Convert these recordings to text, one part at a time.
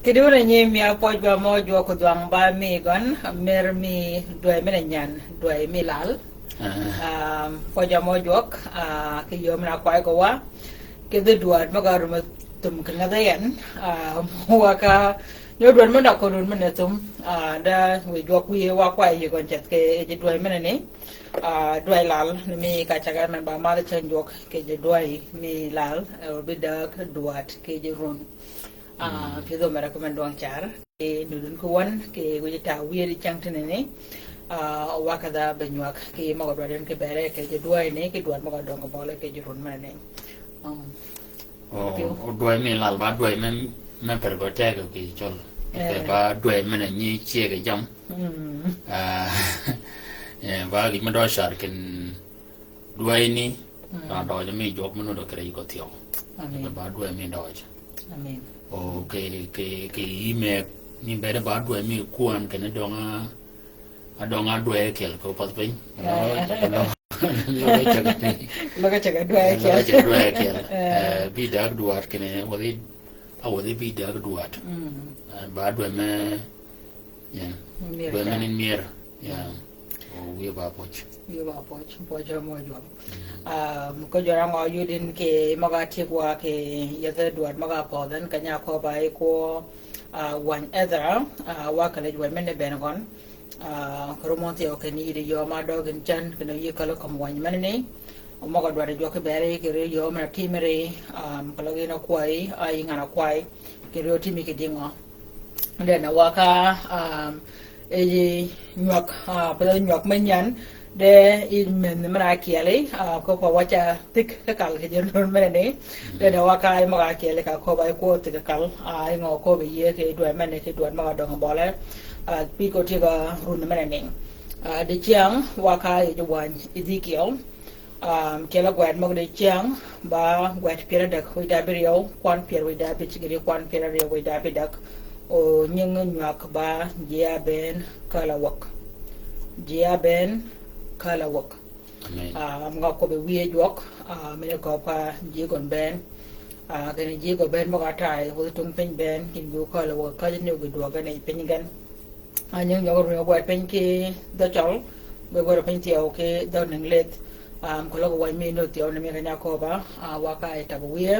Kedua ni mi apa jua mau jua ko duang ba mi gon mer mi dua mi nyan dua mi lal po jua mau jua ke yo mena kwai ko wa ke dua ma ga ru tum kena dayan wa ka yo dua ma da ko dun ma tum da we jua ku ye wa kwai ye gon chat ke je dua mi ni dua lal mi ka chaga man ba ma da chen jua ke je dua mi lal bi da dua ke je run Pido me recommend doang char ke dudun kuwan ke gue ta wiri chang tene ne wakada benyuak ke mago doan ke bere ke je dua ini ke duan mago dong ke bole ke jurun mana o dua mi lal ba dua men pergote ke chol ke ba dua men ni chie ke jam ba gi mado shar ken dua ini do mi jok meno do kre ko tio ba dua mi do amin o ke ime ni bere ba dua mi kuan ke ne donga adonga dua kel ko pat pin lo ka chaga dua kel bi dag dua ke ne wadi bi dag dua ba dua me ya dua me ni mir ya o wi ba poch poch mo jo ko jora ngo yudin ke maga tikwa ke yata duat maga podan kanya ko bai ko wan edra wa kale jwa men ben gon kromonti o ke ni de yo ma dogin chan ke no yikalo kam wan men ni o maga dwa jo ke bere ke re yo ma timere kala ge na kwai ai ngana kwai ke ro timi ke dingo de na waka e nyak pa nyak men yan de in men mara kiale ko ko wacha tik ka kal ke jon men ne de da waka ma ka kiale ka ko bai ko tik kal ai ngo ko be ye ke dua men ke dua ma dong bole pi ko ti ga run men ne de chiang waka e wan Ezekiel ke la gwat mo de chiang ba gwat pira da ko da brio kwan pira we da bi chigiri kwan pira re we da bi dak o nyeng nyak ba jia ben kala wak jia ben kala wak nga ko be wiye jok me ko pa ji gon ben ke ji go ben mo ka tai ho tung pen ben kin go kala wak ka ne go do ga ne pen gan anyang yo ro go pen ki da chol be go pen ti o ke da nang let ko lo go wa me no ti o ne me nya ko ba wa ka ta go wiye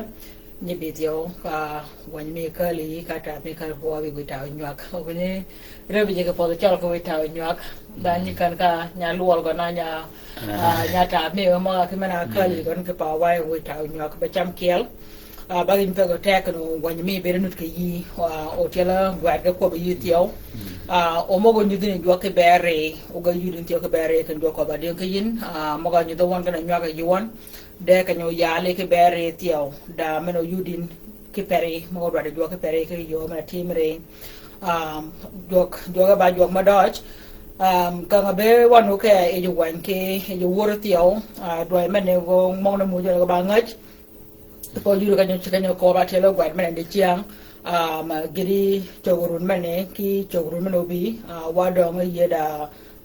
ni video ka wan mi ka li ka ta mi ka bo wi ta nyak ko ni re bi ke po chal ko wi ta nyak dan ni kan ka nya luol go na nya ta mi ma ka mena ka li gon ke pa wai wi ta nyak ba cham kel ba gin pe go ta ka no wan mi be nut ke yi o tela gwa ga ko bi yi tio o mo go ni din jo ke bere o ga yu din tio ke bere kan jo ko ba de ke yin mo ga ni do wan ga nyak yi won de ka ñoo yaale ke bere tiaw da meno yudin ke pere mo do de jo ke pere ke yo ma timre jog ba jog ma doj ka nga be wanu ke e jo wan ke e jo wor tiaw do mene go mo na mo jo ba ngaj ko juru ka ñoo ko ba telo gwat mene de chiang ma giri chogurun mene ki chogurun meno bi wa do nga yeda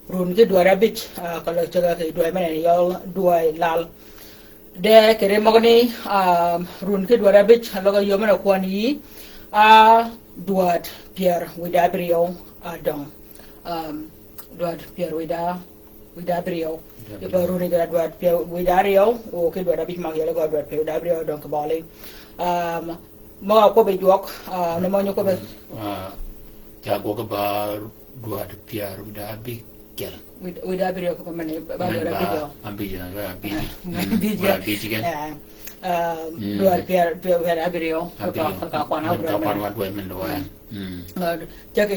run ke do rabich ka lo choga ke do mene yo do lal de kere mogni run ke dwara bich loga yomena kwani duat pier wida brio dong duat pier wida brio de ba runi ga duat pier wida rio o ke dwara bich mag yele ga duat pier wida brio dong ke bali mo ko be jok no mo nyoko be ja go ga ba duat pier wida bi kel wida brio ko mane ba dwara brio ambiji kan luar biar abirio ka kwana dua men do jaga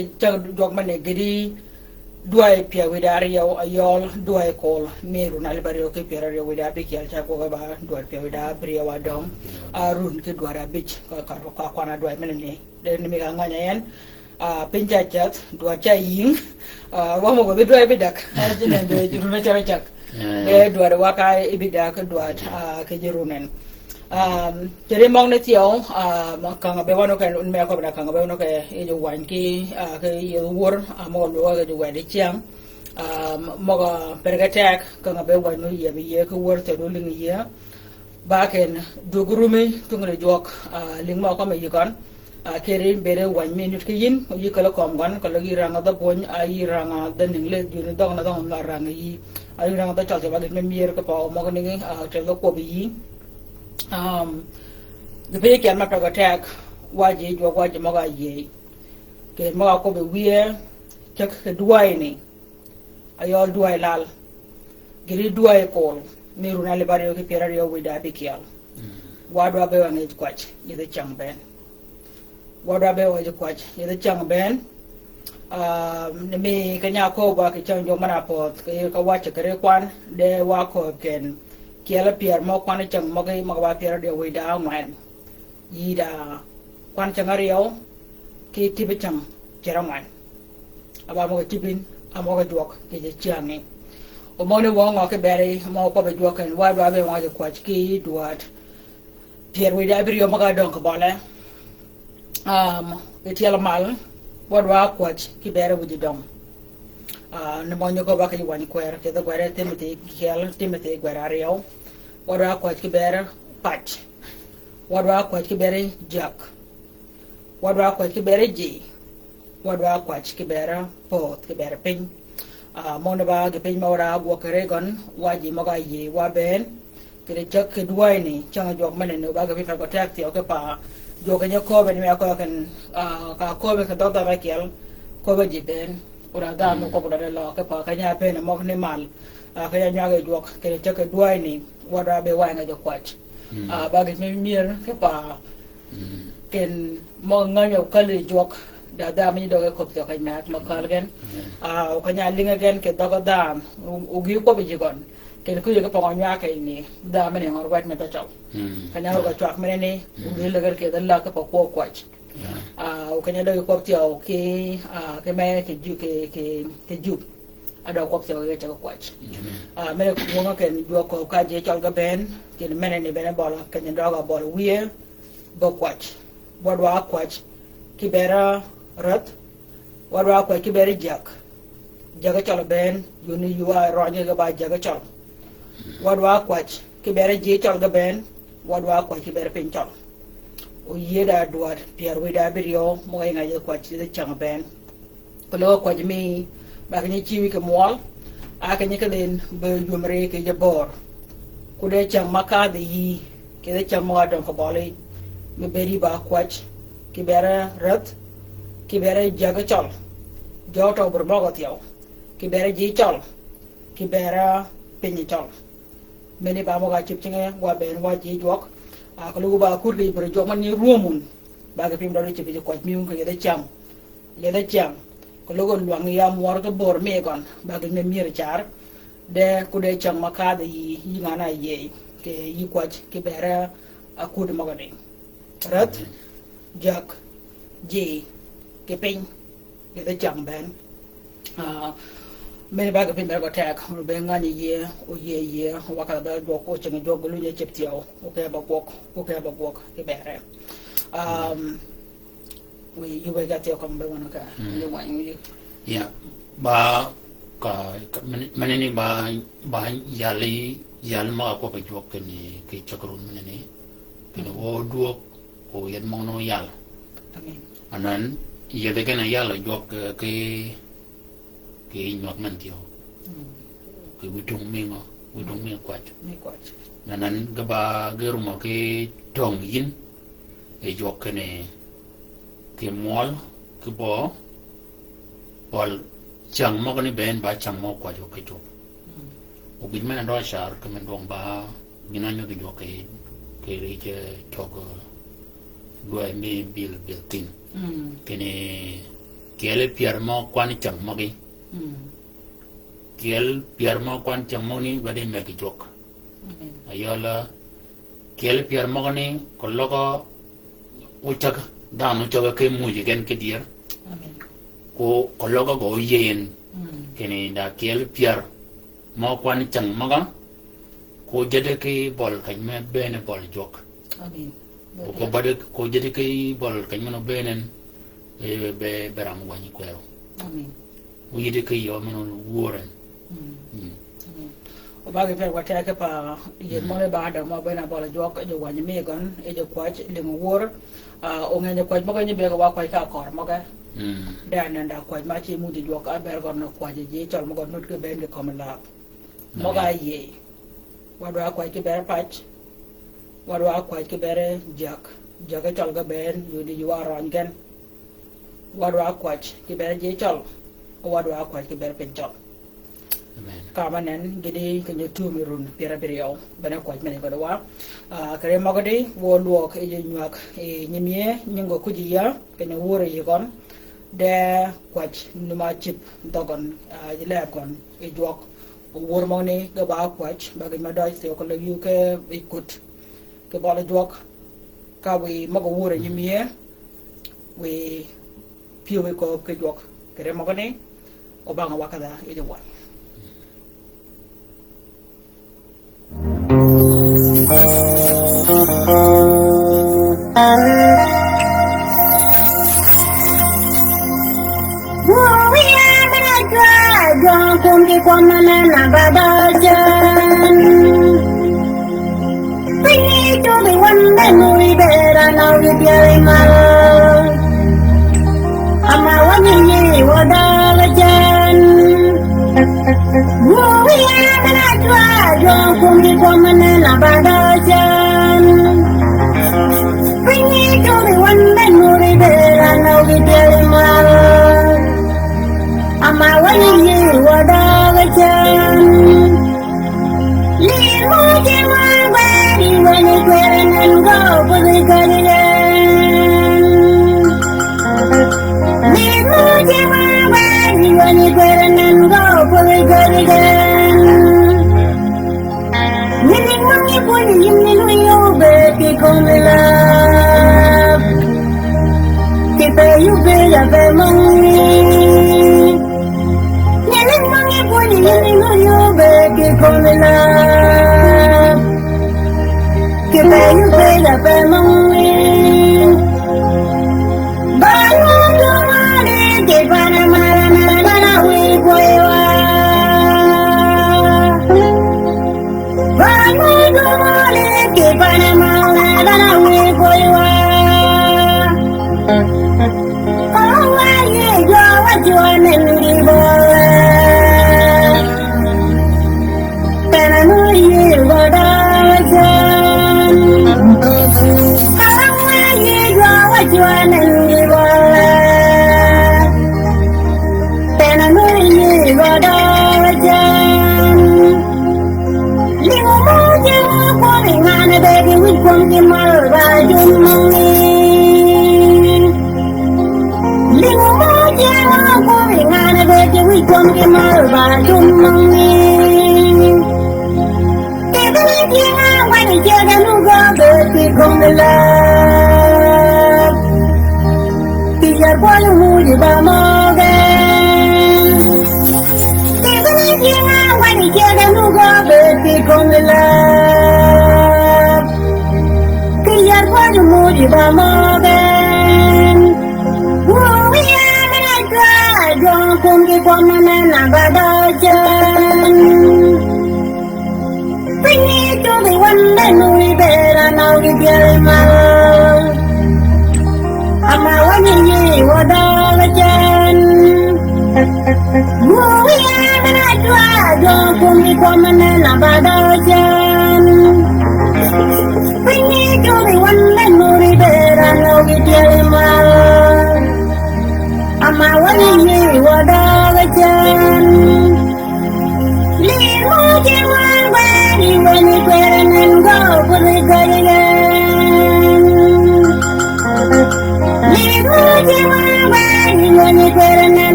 dog mane gedi dua pia wida rio ayol dua kol meru na libario ke pia rio wida bi kial cha ko ba dua pia wida brio wadong arun ke dua rabich ka kwana dua men ne de mi ka nganya yan penjajat dua caying wa mo go dua bidak ajene de juruna chak dua waka ibida ke dua ke jerunen jadi mong na tiyo kanga be wano kan un me ko na kanga be wano ke e jo wan ki ke ye wor mo lo ga jo wa de chiang mo ga pergatek kanga be wano ye mi ye ko wor te do ling ye ba ken dugurumi tungre jok ling mo ko me yikon kere bere 1 minute ke yin yi kala kom gan kala gi ranga da pon ai ranga da ningle ju ni dong na dong la ranga yi ai ranga da chal ba me mier ka pa mo ni te lo ko bi yi the be ke ma ta attack waje jo waje mo ga ye ke mo ko be wie chak ke duai ni ayo duai lal giri duai ko ni runa le bare ke pera yo wi da be kial wadwa be wangi kwach yede chang ben wadwa be wangi kwach yede chang ben me kanya ko ba ke chang jo mana pot ke ka wa che kare kwan de wa ko ken kiela pier mo kwan chang mo ke mo wa pier de wi da man yi da kwan chang ariyo ke tibe chang chera man aba mo tibin amo ga jok ke je chang ni o mo ne wo ngo ke bere mo ko be jok ken wadwa be wangi kwach ki duat pier wi da brio maga don ko bole etiela mal wadwa kwach ki bere wi dom ne mo nyoko ba ki wani kwer ke da gwere temete kiel temete gwere rio wadwa kwach ki bere patch wadwa kwach ki bere jak wadwa kwach ki bere ji wadwa kwach ki bere pot ki bere pin mo ne ba ge pin mawra go kere gon waji maga ye wa ben kere chak ke duai ni changa jok mane no ba ga fi ko tak ti o ke pa jo ke ko be ni ko kan ka ko be ka do da ba kel ko be ji ben ora da no ko da lo ke pa ka nya pe na mo ni mal ka ya nya ga jok kere chak ke duai ni wada be wa nga jo kwach ba ga mi mir ke pa ken mo nga yo ka le jok da mi do ko to ka nya ma ka gen ka nya linga gen ke do ga da u gi ko be ji gon ken ku yega pa nya ka ni da mene ngor wat meta chaw kanya ro ga chak mene ni u le gar ke dalla ka pa ko kwach o kanya do ko tiao ke me ke ju ke ju ada ko tiao ga cha kwach mene ko ngo ken do ko ka je chal ga ben ken mene ni bene bola kanya do ga bol wie bo kwach wadwa kwach ki bera rat wadwa kwach ki bera jak jaga chal ben yuni yuwa ronye ga ba jaga chal wadwa kwach ki bere je chol ga ben wadwa kwach ki bere pin chol o yeda duat pier wi da birio mo nga je kwach de chang ben ko lo kwach mi ba ni chiwi ke mol a ka ni ka den be jumre ke je bor ku de chang maka de yi ke de chang mo don ko bole mi beri ba kwach ki bere rat ki bere jaga chol joto bur mo ga tiaw ki bere je chol ki bere pin chol mene ba mo ga chip chinga wa ben wa ji jok ko lu ba kur gi bro jok man ni ruomun ba ga pim do chip ji ko mi ko ye da cham ko lu gon luang ya mor ko bor me gon ba ga ne mir char de ku de cham maka de yi ngana ye ke yi kwach ke bera akud mo ga ni rat jak ji ke pin ye da cham ben mene ba ga pin ba ko tak ru be ngani ye o ye wa ka da do ko chenga do lu ye chep tiao o ke ba ko ke bere we you will get your come ba wana ka ni wa ni ya ba ka mene ni ba yal ma ko ba jok ni ke chakrun mene ni ke o do o yen mo no yal anan ye de kana yal jok ke nyok man tio ke witung mingo kwach nanan gaba geru mo ke tong yin e jok ne ke mol ke bo pol chang mo ni ben ba chang mo kwa jok ke to o bin man do shar ke men dong ba ginanyo ke jok ke ri ke tok do mi bil tin kene kele pier mo kwani chang mo gi kiel pier mo kwan chang mo ni bade me ki jok ayala kiel pier mo ni ko logo uchaga dano chaga ke mu jigen ke dier ko logo go yen kene da kiel pier mo kwan chang mo ga ko jede ke bol kan me bene bol jok ko bade ko jede ke bol kan me no benen be beram wani kwero we did a young woman. ba ke wa ta ke pa ye mo le ba da mo ba na ba la jo jo wa ni me gon e jo kwa le mo wor o ngene kwa mo ni be wa kwa ka kor mo ga da na da kwa ma chi mu di jo ka ber gon kwa je chol mo gon nut ke ben de kom la mo ga ye wa do kwa ke ber pach wa do kwa ke ber jak jaga chol ga ben yu di wa ron gen wa do kwa ke ber je chol wa do kwa ke ber pen chol kamanen gidi kanyo tumi run pira biriyo bana kwaj mene ko wa kare magadi wo luok e nyak e nyimie nyingo kujiya kanyo wore yigon de kwaj numa chip dogon jile kon e jok wor mone ga ba kwaj ba ga madaj se ko le yuke e kut ke bala jok ka we mago wore nyimie we piwe ko ke jok kare magane o banga wakada e de wa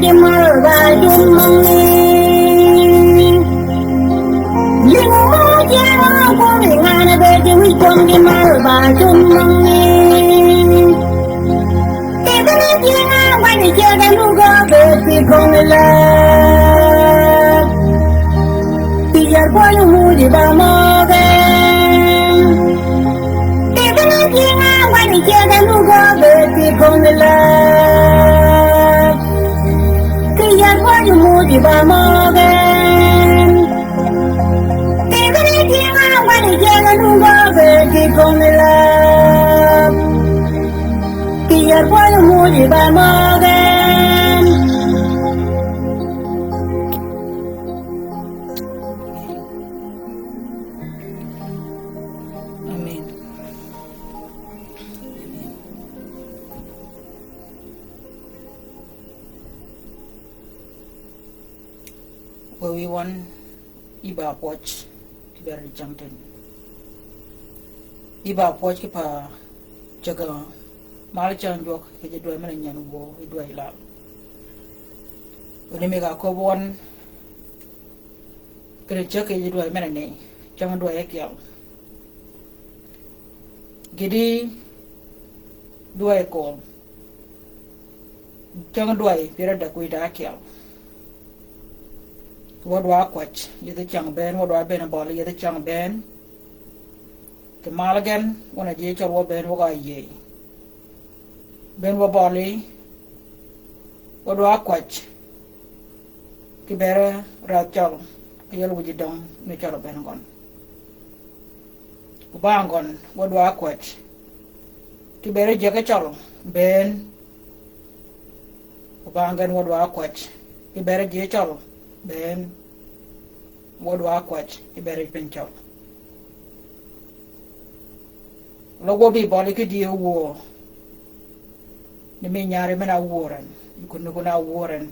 di marba jumani Lingo jema kuri ngana beti wikom di marba jumani Tebele jina wani jeda nuga beti kongla Tijar boyu mudi ba mogen Tebele jina wani jeda nuga beti kongla Tijar boyu mudi ba mogen Tebele jina wani jeda nuga beti kongla Tijar boyu mudi ba mogen Amen. Where we want Iba watch very jumping. Iba watch kipa jaga malchan jok ke do men nyan bo do ila. Oni mega ko won kre chake do men ne chang do ekya. Gidi duai ko chang duai pira da kuida kya. Wadwa kwach yede chang ben wadwa ben bol yede chang ben ke malagan wana je chawo ben waga ye ben wa boli wadwa kwach ke bere ra chal yel wuji dong ne chalo ben gon ubangon wadwa kwach ke bere jaga chalo ben ubangan wadwa kwach ke bere je chalo ben wadwa kwach ibere penchal logo bi boli ke die wo ni me nyaare mena woran ikunu kuna woran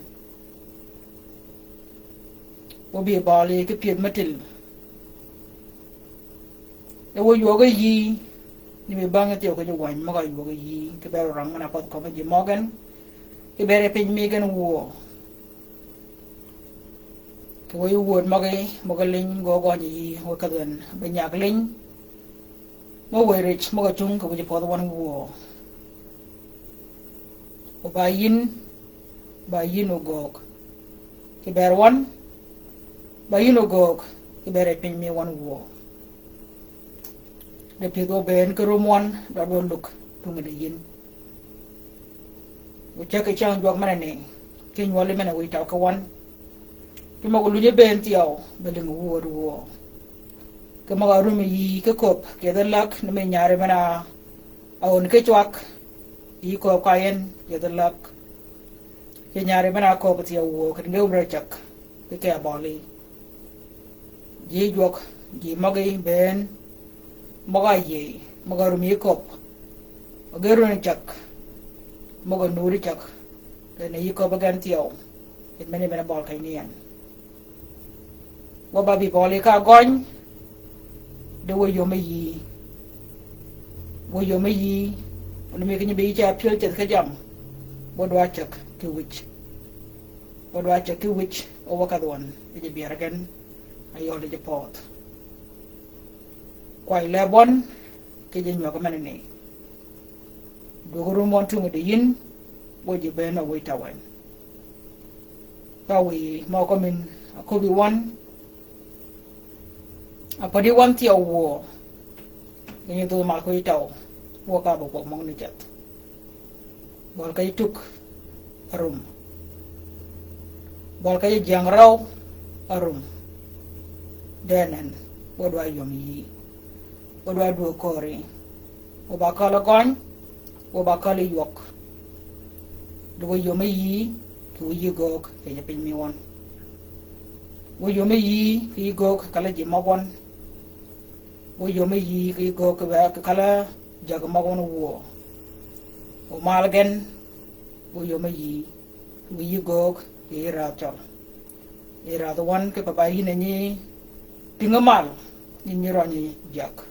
obi boli ke pied matil e wo yoga yi ni me banga te ko wan ma ga yoga yi ke bere rang mana pot ko ma ji mogan ke bere pen mi gan wo cái quay buồn mà cái linh go gì hồi cái gần bên nhà cái linh mà quay rich mà cái chung cái gì phật quan vua bài in ogok cái bè one bài in ogok cái bè pin mi one vua để phía go bên cái room one đã đồn lục tu mình in cái trang jual mana này cái jual mana quay tao cái one cái mà lu ben tiao beling wo cái mà ru mi cái cop cái đó lắc nó mình nhare mana aun cái chuak i ko kayen cái đó lắc cái nhare mana cop tiao wo cái ngeu bra chak cái bali ji juak ji magai ben magai ye maga ru mi cop ageru ni chak maga nuri chak cái này ko bagan tiao cái mene bana bal kai nian wa babi boli ka gon de wo yo me yi on me kini be cha pil tet ka jam wo do chak ki wich o wa ka don e bi aragan ayo le pot kwai le bon ke je nyo ka man ne do go mon tu de yin wo je be na wo tawan tawi mau ko min ko bi wan apa di wan ti wo ni tu ma ko itau wo ka bo mong ni chat bol kai tuk arum bol kai jang raw arum denen wo do yom yi wo do kori wo ba kala gon wo ba kala yok do yom yi ku yi gok ke pin mi won wo yom yi ki gok kala ji ma won wo yo me yi ki go ka kala jag ma won wo o malgen wo yo me yi go ki ra chal era the one ke papa yi ni tingamal ni ro ni jak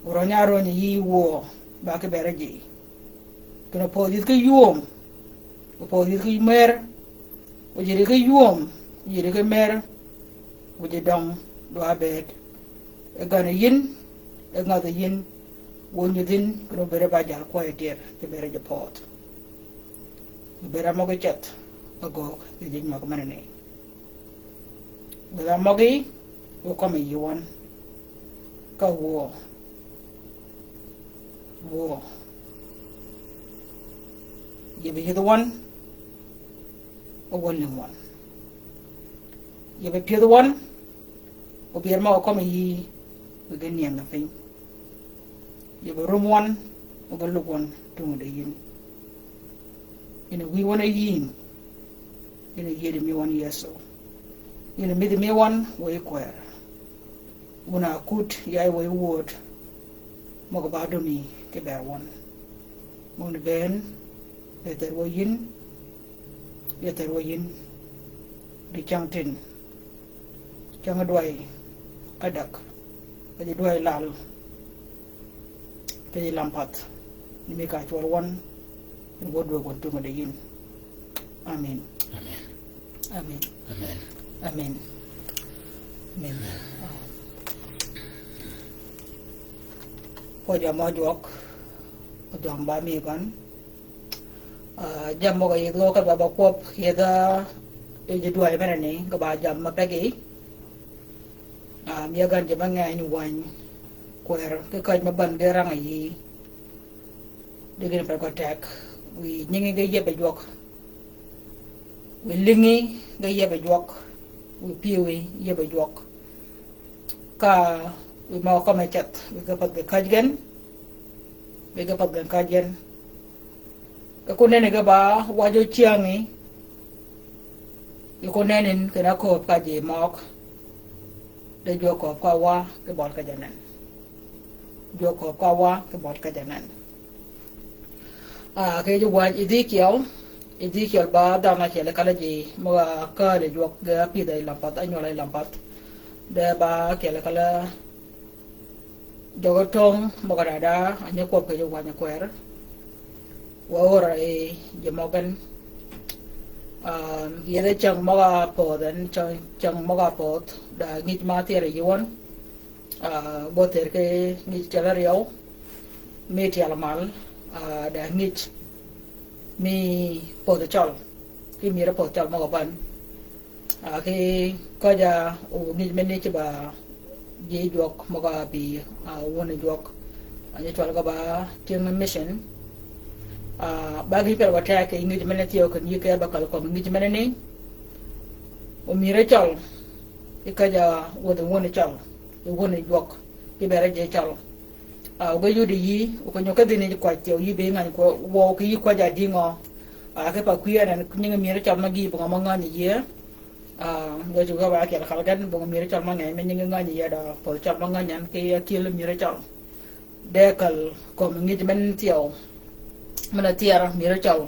ro nya ro ni yi wo ba ke bereji kena po dit ke yom po di ki mer o jiri ki yuom jiri ki mer o ji dong do abed e gana yin e ngada yin wonyu din ko bere ba jal ko e der te bere je pot bere mo ko chat agok e jin ma ko manane bere mo gi o ko me yuan ka wo you be the one or only one. You be the one or be a more common ye within the nothing. You be room one or the look one to the yin. In a we want a yin in a year me 1 year so. In a mid me one way queer. When I could yai way word Mogabado me ke bear one. Mon ben Yeter wo yin di chang tin chang adwai adak ke dwai lal ke lampat ni me ka chwal wan ni wodwe kon tu ngade yin amen amen Amen. amen amen ko jamo jok jam ba mi kan jam mo ga yego ka baba kop yeda e je duai mena ni ka ba jam ma pegi mi gan je banga ni wan kwer ke ka ma ban de rang yi de gen pa ko tek wi nyingi ga yebe jok wi lingi ga yebe jok wi piwi yebe jok ka wi ma ko ma chat wi ka pat ga kajgen wi ga pat ga kajgen ko nene ga ba wajo chiangi ko nene ke na ko ka je mok de jo ko ka wa ke bol ka janan jo ko ka wa ke bol ka janan ke jo wa Ezekiel ba da na chele kala je mo ka de jo ga pi dai lampat anyo lai lampat de ba ke kala jogotong mo ga da anyo ko ke jo wa nya kwer wa ora e je mogan yede chang moga po dan chang moga pot da ngit ma tere yon bo ter ke ngit chala riau me ti alamal da ngit mi po de chol ki mi ra po chol moga ban ke ko ja o ngit men ni ba je jok moga bi wona jok ani chol ga ba ting mission bagi per wata ke ingi jemene tiyo kan yike bakal ko ingi jemene ni o mire chal ikaja wodo woni chal e woni jok ke bere je chal o ga yudi yi o ko nyoka dini ko tiyo yi be ngan ko wo ko yi ko ja dingo ke pa kuya nan kunyi mire chal magi bo ngama ngani ye go juga ba ke khalgan bo mire chal mangai men ngi ngani ye da po chal manganyan ke ya kilo mire chal dekal ko ingi jemene tiyo mana tiara mira chal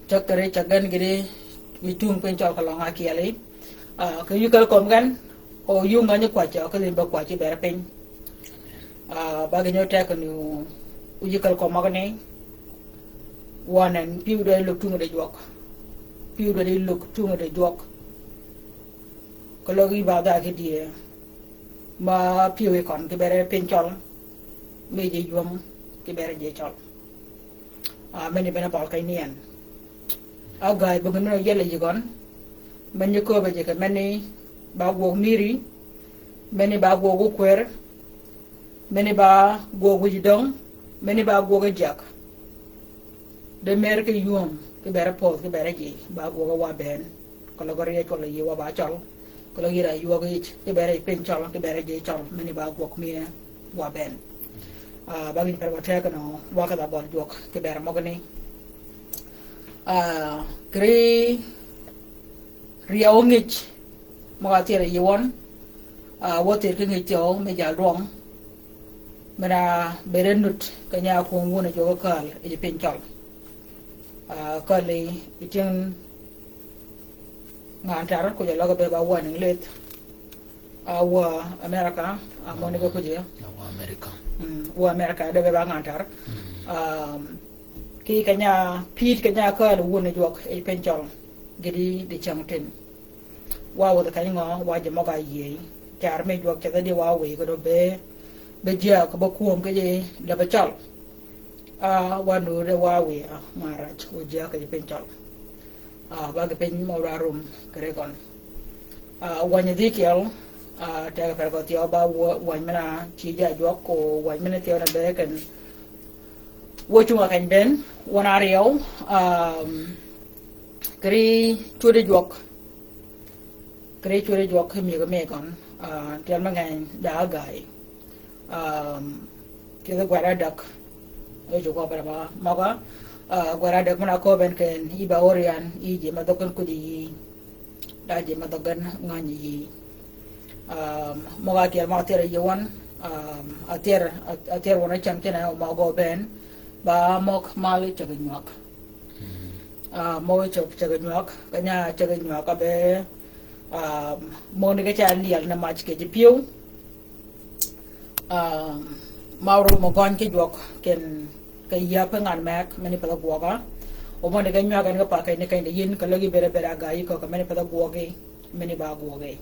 chakare chagan gire witung pen chal kalong akiale ke yukal kom gan o yunga ni kwacha ka limba kwacha bere pen bagi nyota ka nu uyukal kom magane wanan piu de luk tunga de jok piu de luk tunga de jok kalogi bada ke die ma piu e kon ke bere pen chal me je yum ke bere je chal many bena bal kay niyan agay bugun no yele jigon many ko ba jeka many ba go miri many ba go kwer many ba go jidong many ba go jak de mer ke yum ke bere pol ke bere ji ba go wa ben ko la gore ko la yi wa ba chal ko la gira yu go ke bere pen chal ke bere ji chal many ba go mi wa ben bagin per wata kano waka da bol jok ke ber mogani kri riau ngich moga tire yewon wote ke ngicho me ja rong mera berenut kanya ko ngone jogo kal e penchal kali itin ngantar ko jalo be ba wani let wa America amone ko je America wa America de be ba ngantar ki kanya pit kanya ka lu wona jok e penchol gidi de changten wa wo ka ngo wa je mo ga ye char me jok cha de wa we ko do be ja ko ba kuom ke je da ba chal wa no de wa we mara o ja ka je penchol ba ga pen mo ra rum kare kon wa nya dikel ta ka ko tio ba wa mena chi ja jok ko wa mena tio na be kan wo chunga kan ben wana riau kri chude jok mi ga me kon tial ma ngai da gai ke da gwara dak e jo ko ba ma ga gwara dak mana ko ben ken iba orian I je ma dokan ku di da je ma dogan ngani yi mo ga tial ma tere yewan ater wana cham tena ma go ben ba mok mali chaganyuak mo chaganyuak kanya chaganyuak abe mo ni ka chan lial na mach ke jipiu mauro mo gon ke jok ken ka ya pengan mak mani pala guaga o mo ni ka nyuak kan ka pa kai ne kai yin ka lagi bere bere ga yi ko ka mani pala guage mani ba guage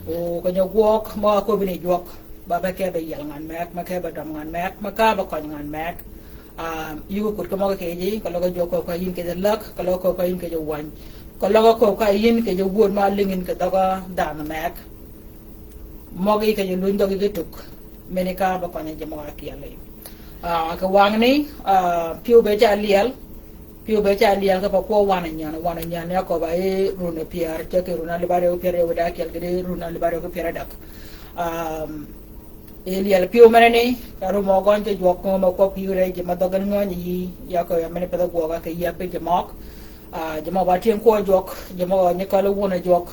o ka nyuak mo ko bini jok ba ba ke be yal ngan mak ma ke ba dam ngan mak ma ka ba ko ngan mak yugo kut ko mo ke ji ko logo joko ko yin ke de lak ko logo ko yin ke jo wan ko logo ko ka yin ke jo won ma lingin ke daga da na mak mo ge ke jo lun do ge tuk meni ka ba ko ne je mo ki ale ka wang ni piu be cha lial ka pa ko wana nya ne ko ba e runa piar che ke runa le bare o piar e wada kel ge runa le bare ko piar dak elial piu manene karo mo gon te jok mo ko piu re je ma dogan ngoni ya ko ya mene peda goga ke ya pe je mok je mo ba tien ko jok je mo ne ka lo wona jok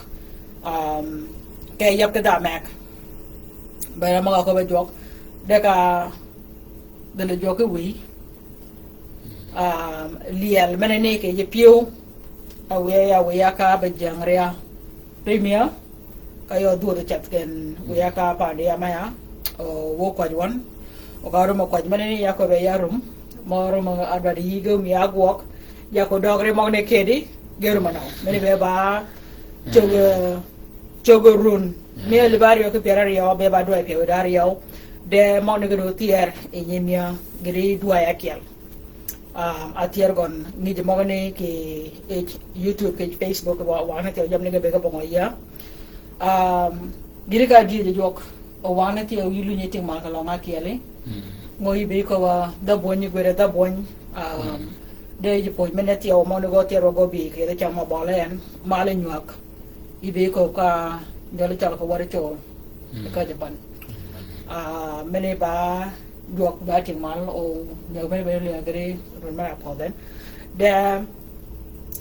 ke ya ke da mak ba ma ko ba jok de ka de le jok wi lial manene ke je piu we ya ka ba jangria premier kayo du de chat ken we ya ka pa de ya maya wo ko wan o garo mo ko mane ya ko be yarum mo ro mo arba di go mi agwok ya ko dogre mo ne kedi geru mana mene be ba chogo run me le bari ko pera yo be ba do e pe dar yo de mo ne go tier e nyemia gri do ya kiel atier gon ni de mo ne ke YouTube ke Facebook ba wa na te jam ne be ko bo ya giri ka di de jok o wana ti o yilu nyeti ma ka longa kiele ngoi be ko wa da boni gwere da boni de je po mena ti o mo go ti ro go bi ke de chama bolen male nyuak ibe ko ka jole chal ko wari to ka je ban mene ba jok ba ti mal o nyaw be be le gre ron ma ko den de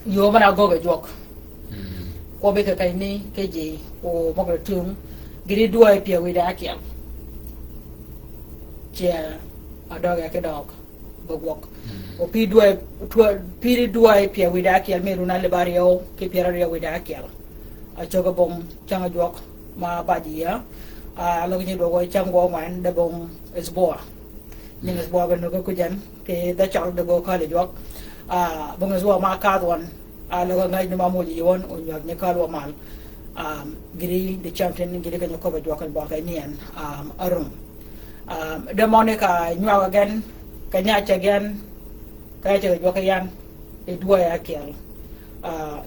yo mana go ga jok ko be ka kai ni ke je o mo ga tum giri dua pia we da kiam che adoga ke dog bogwok o pi dua pia we da kiam me runa le bario ke pia ria we da kiam a choga bom changa jok ma badia a lo ni do go chang go man da bom esboa ni esboa ga no ko jan ke da chal da go ka le jok bom esboa ma ka don a lo ga ngai ni ma mo ji won o nyak ni ka lo mal giri de champion giri ka ko ba jokal ba kay nian arum de monica nywa again ka nyacha again ka cha jokayan e duwa ya kel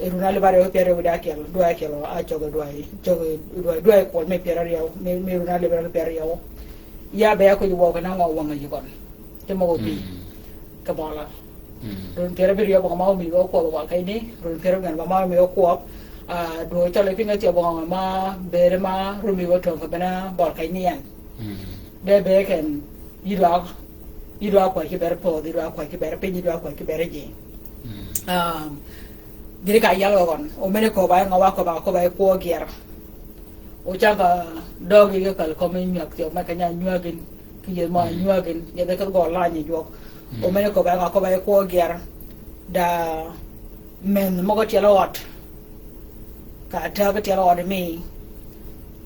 e runa le bare pere wada kel duwa kel a chogo duwa ko me pere riaw me runa le bare pere riaw ya be ko wo ka na ngo wanga jikon te mo bi ka bala run pere riaw ba ma mi ko ba kay ni run pere ngan ba ma mi ko do chale pinga ti abong ma bere ma rumi wo tong ka bana bol kai nian de be ken idwa ko ki bere po idwa ko ki bere pinyi idwa ko ki bere ji dire ka yalo gon o mene ko ba ngawa ko ba ko gier o changa dogi ga kal ko min yak ti ma ka nya nyuagin ki je ma nyuagin ya de ka go la ni jok o mene ko ba ko ba ko gier da men mo ko ti lot ka ta ga tiala wad mi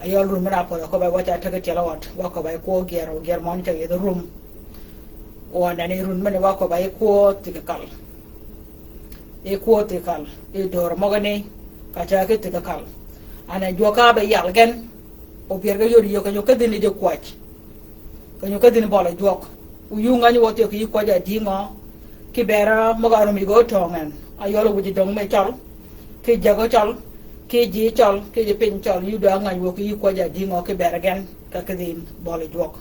ayol rum ra ko ba wata ta ga tiala wad wa ko ba ko gero ger mon ta ye rum o na ni run mane wa ko ba e ko tikal e dor mogane ka cha ke tikal ana joka ba yal gen o pierga yori yo kanyo kadini de kwach kanyo kadini bola jok u yu ngani wote ki ko ja dingo ki bera mogaro mi go tongen ayolo wuji dong me chal ki jago chal ki ji chal ki ji pin chal yu da ngani wo ki ko ja dingo ki bera gen ka kadin bola jok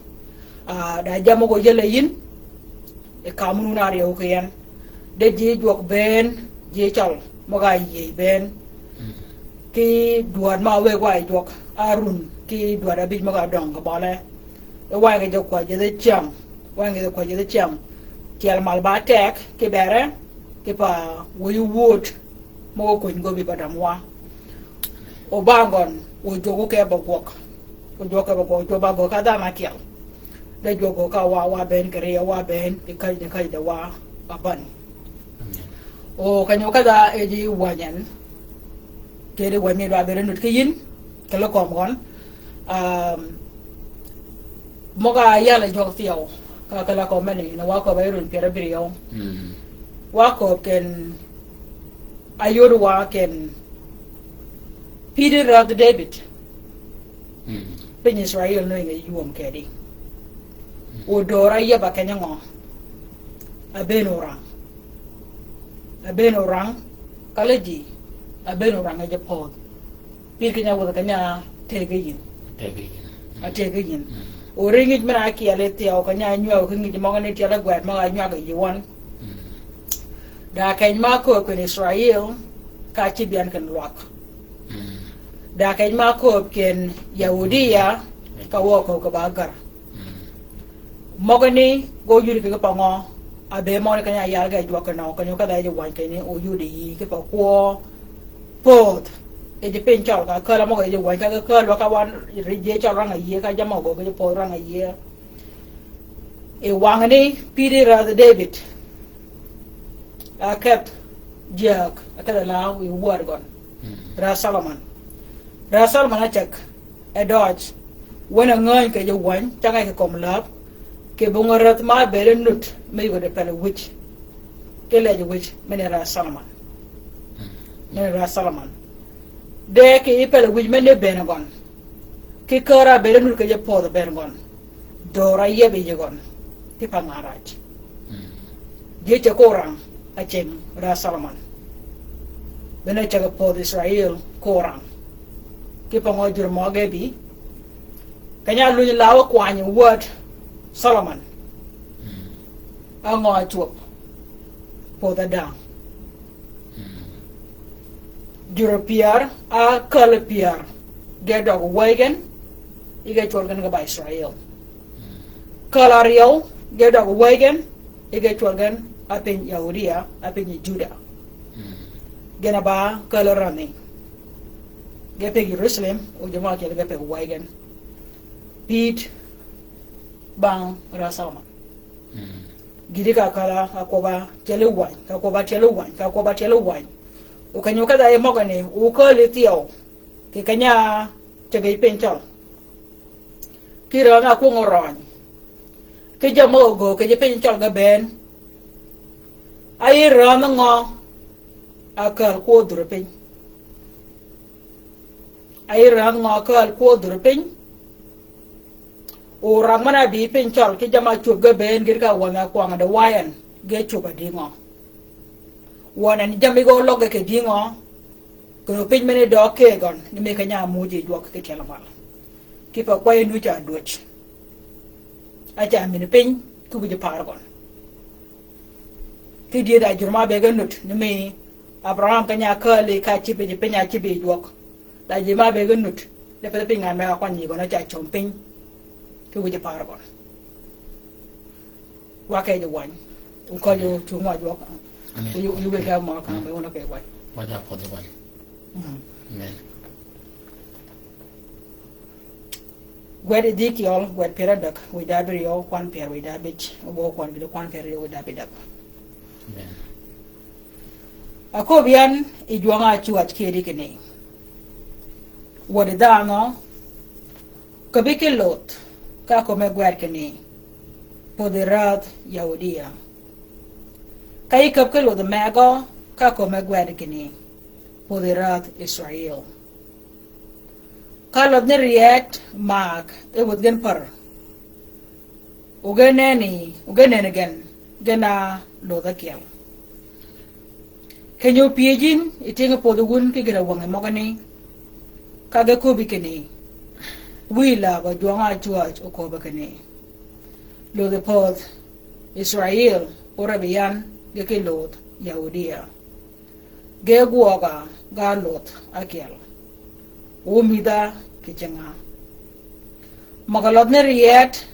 da jamo go jele yin e kamunu na re o ken de ji jok ben ji chal moga yi ben ki duat ma we kwai jok arun ki duat abij moga dong ka bole e wa ga jok kwa je cham wa ga kwa je cham tiel mal ba tek ki bere ki pa wo yu wood mo ko ngo bi badam wa o bangon o jogo ke ba gok o jogo ba gok jo ba gok ka da ma tiel de jogo ka wa ben kare wa ben ki kai da wa aban o kanyo kada e ji wanyan kede wanye do abere nut kayin kala kom gon moga yala jog tiaw ka kala ko mani na wa ko bayrun pera biriyo wa ko ken ayodu wa ken Peter of the David pin Israel no ngi yuom kedi o dora yaba kenyango abenorang kalaji abeno ranga je pod pir kenya wada kanya tegeyin o ringi mera ki ale te o kanya nyu o kingi mo ngani tiala gwat ma nyu ga yiwan da kany ma ko Israel ka ci bian kan lok da kany ma ko ken yahudiya ka wo ko ka bagar mo gani go yuri ka pango abe mo kanya yal ga jwa kana kanyo ka da je wan kene o yudi ke pa ko pot e de pen chal ka kala mo ga je wan ka lo ka wan je chal ranga ye ka jamo go je po ranga ye e wangani Peter of the David kept jak akada la we war gon ra Solomon a check a dodge when a ngan ka je wan tanga ka kom lab ke bungarat ma bere nut me go de pele witch ke le witch mene ra Solomon de ke pele witch mene benagon ke kara bere nut ke je po de benagon dora ye be je gon ke pangaraj je te korang a cheng ra Solomon bene che po de Israel korang ke pango jur mo ge bi kanya lu lawa kwani word Solomon ango chup po da dang European a Kalapiar get dog wagon you get chorgan ga by Israel Kalariel get dog wagon you get chorgan up in Yahudia up in Judah gena ba Kalarani get pe Jerusalem o jama ke get pe wagon Pete bang ra Solomon gidi ka kala akoba telewan o kanyo kada e mogane o ko le tio ke kanya tege penchal kira na ko ngoron ke jamo go ke penchal ga ben ai ra na ngo akal ko durpen ai ra ngo akal ko durpen o ramana bi penchal ke jama chup ga ben gir ka wana ko ngada wayan ge chupa dingo wana ni jami go logge ke dingo ko pin mene do ke gon ni me kanya muji jok ke telamal ki pa ko enu cha doch aja min pin ku bi par gon ki die da jurma be ga nut ni me Abraham kanya ka le ka chi be penya chi be jok da je ma be ga nut le pe pin ngam me ko ni go na cha chom pin ku je paragon wa ke je wan ko yo tu ma jo you be ga ma ka me wona ke wan wa da po de wan men gwede dikiol gwed peradak we dabri yo kwan per we dabich obo kwan bi kwan per we dabidak men akobian ijuanga chuat kedi kene wode dango kabike lot ka ko me gwer kene Poderat Yahudia. Kai kap ke lo de mego ka ko megwed kini. Poderat Israel. Kalod ne riet mag e wud gen par. Ugeneni gen gena lo da kiel. Kenyo piejin itinga podugun ki gera wange mogani. Kaga ko bikini. Wila ba juanga chuaj o ko bakini. Lo de pod Israel ora biyan ge lot Yahudia. Ge guoga ga lot akel. Umida kichanga. Magalod ne riet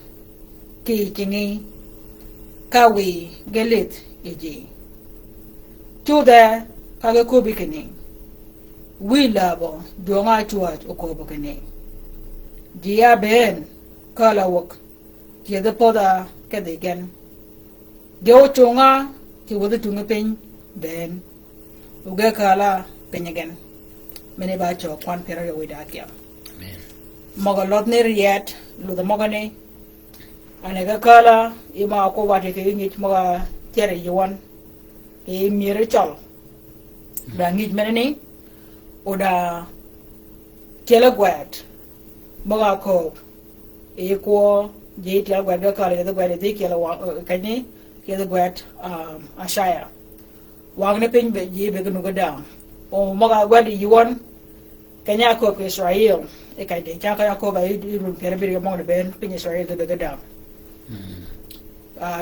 ki chingi kawi gelit iji. Chuda kaga ko bikini. Wila ba juanga chuaj o ko bakini. Jia ben kala wok ki the poda kadigen geo chunga ki wodu tunga pen ben uga kala penyagen mene ba cho kwan pera yo wida kya amen magalot ne riet lu da magane anega kala ima ko wate ke ngit maga tere yuan e mire chol da ngit mene ni oda kela gwat maga ko e ko je ti agwa ga kala da gwa de kela wa kani ke da gwat ashaya wa ne pin be je be gnu ga da o maga gwa di yuan kanya ko Israel e kai de cha ka ko ba i run pere bir mo de ben pin Israel de ga da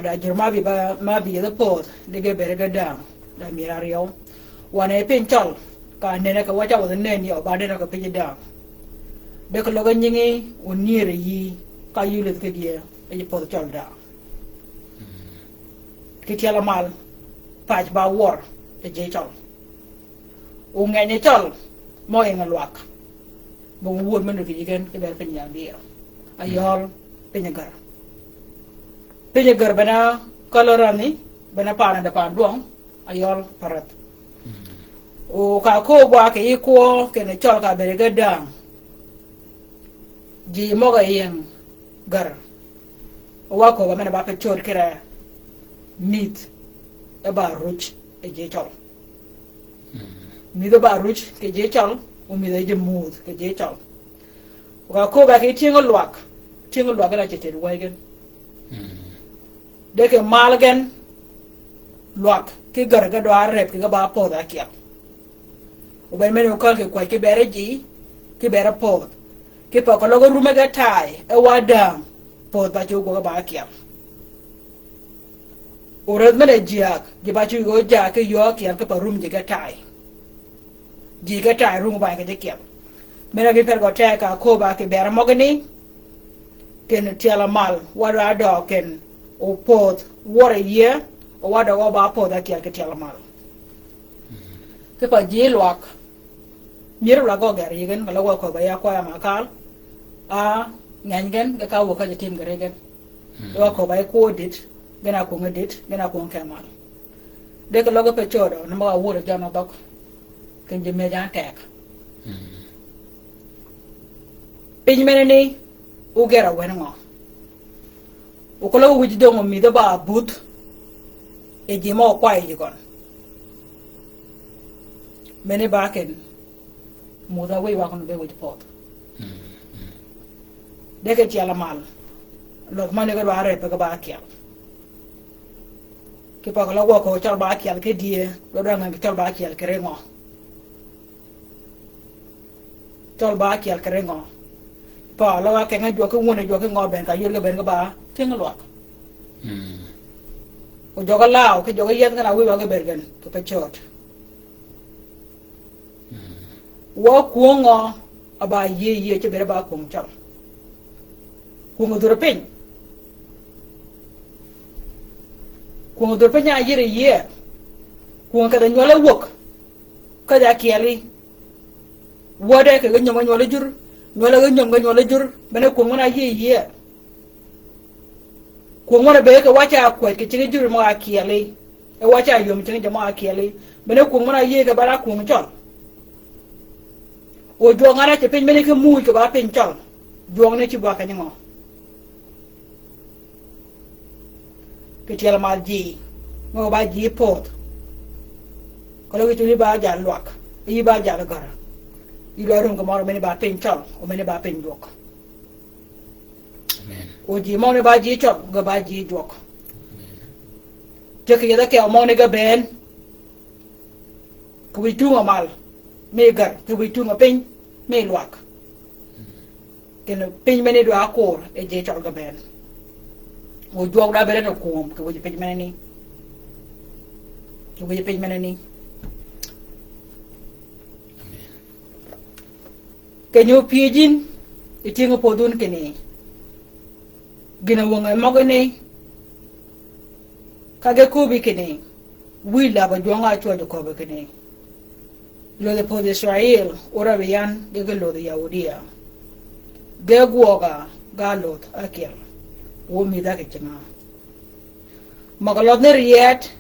da jirma bi ba ma bi da pot de ga be ga da mirario wa ne pin chol ka ne ka wa cha wa ne ni o ba de ka pin da de ko lo ga nyingi o niere yi ka yulet ke dia e po chol da ki tiala mal paj ba war e je chol o ngene chol mo en luak bo won men ke gen ke ber pen ya dia ayol penyagar bana kolorani bana pana da pan duong ayol parat o ka ko gwa ke iko ke ne chol ka ber ga dang ji mo ga yen gar wa ko ba mena ba pe chor kira meat e ba ruch e je chol mi do ba ruch ke je chol o mi de mood ke je chol wa ko ba ke tingo luak la chete wegen de ke malgen luak ke gar ga do arep ke ba po da kia o ba mena ko ke kwa ke bere ji ke bere po ke pa ko logo rume ga tai e wadam po ba ju go ba kia o red mena jiak je ba ju go ja ke yo kia ke pa rum je ga tai ji ga tai rum ba ke je kia mena ke per go ta ka ko ba ke ber mogani ken tiala mal wada do ken o pot war ye o wada go ba po da kia ke tiala mal ke pa ji luak miru la go gar yigen la go ko ba ya ko ya makal ngangen ga ka wo ka tim gare gen do ko ba ko dit gana ko ngedit gana ko kemal de ko logo pe chodo no ma wo de jana dok ken je me jan tek pin mene ni u gera wen ngo o ko logo wuji do mo mi do ba but e je mo kwa yi gon mene ba ken mo da we wa ko be wuji pot de ke tiala mal lo ma ne ga ba re pe ga ba kia ke pa la wa ko chal ba kia ke die do da ngi chal ba kia ke rengo chal ba kia ke rengo pa la wa ke ngi jo ke wona jo ke ngo ben ka yur ga ben ga ba ting lo o jo ga lao ke jo ga yen ga na wi wa ga bergen ke pe chot wo ku ngo aba ye che bere ba ku chal kungo dorpen ya yire ye kungo kada nyola wok kada kiali wode ke nyoma nyola jur nyola jur bene kungo na ye kungo na be ke wacha kwet ke chingi jur ma kiali e wacha yom chingi jama kiali bene kungo na ye ke bara kungo chol o jo ngara te pen bene ke mu ke ba pen chol jo ne chi ba ka nyongo ke tiel mal ji mo ba ji pot ko lo tu ni ba ja luak i ba ja gar i lo rum ko mo me ni ba pen chol o me ni ba pen dok o ji mo ni ba ji chol ga ba ji dok je ke da ke mo ni ga ben ko wi tu mal me gar ko wi tu pen me luak kena pin mene do akor e je chol ga ben o jog da bere no kum ko je pin mene ni ko je pin mene ni kenyo piejin itingo podun kene gina wonga magone kage kubi kene wila ba jonga chwa de ko kene lo de pod Israel ora beyan de lo de Yahudia de guoga galot akel wo mi da ke chinga magalot ne riet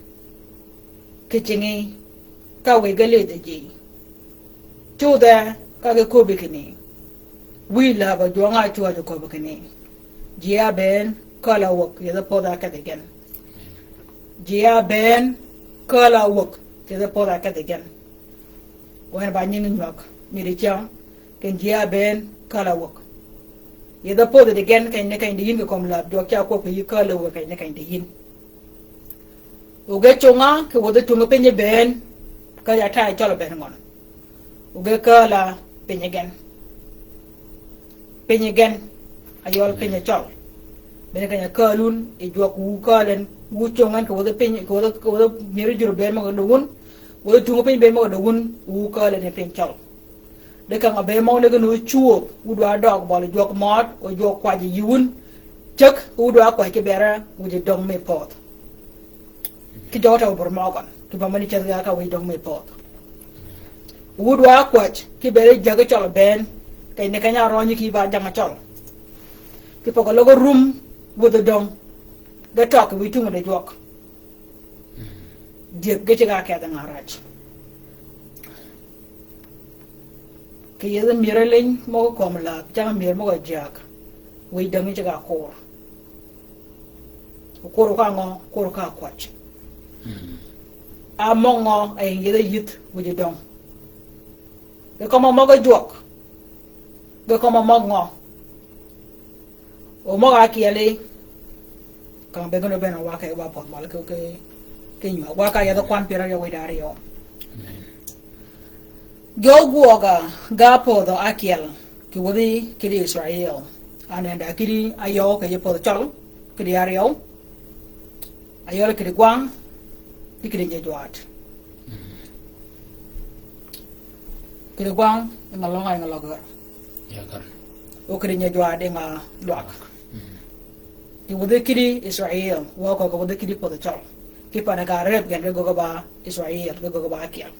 ke chingi ka we gale de ji chuda ka ge ko bikini wi la ba jonga chua de ko bikini jia ben kala wok ye da poda ka de gen jia ben kala wok ye da poda ka de gen wen ba nyin nyok mi de cha ken jia ben kala wok ye da poda de gen kan ne kan de yin ko la do kya ko yi kala wok kan ne kan de yin uge chunga ke wodo chunga penye ben ka ya tai cholo ben ngon uge kala penye gen ayol penye chol ben ka ya kalun e jok wu kalen wu chunga ke wodo penye ko wodo miri juro ben mo do won wodo chunga penye ben mo do won wu kalen e penye chol de ka ngabe mo ne no chuo wu do dog bol jok mot o jok kwaji yun chek wu do kwa ke bera wu je dong me pot ki jota bor mogon ki ba mani chaga ka wi dong me pot wudwa kwach ki bere jaga chol ben kay ne kanya ronyi ki ba janga chol ki poko logo room wudo dong ga tok wi tunga de jok die ga chiga ka da ngaraj ki yeda mirelen mo ko mla janga mir mo ga jak wi dong chiga kor ko ka ngo ko ka kwach a mongo ay yede yit wuji dong de komo mogo jok de komo mongo o moga kiele kan be gono bena waka e wapot mal ke nyuma waka ya da kwan pira ya wedari yo goguoga gapo do akiel ki wodi ki Israel anenda kiri ayo ke yepo chol ki ario ayo ki gwang dikire je joat kire gwang ngalonga ngalogar ya gar o kire nye joat nga luak ti wode kiri Israel wo ko wode kiri po chol ki pana ga rep gen go ba Israel go ba kiel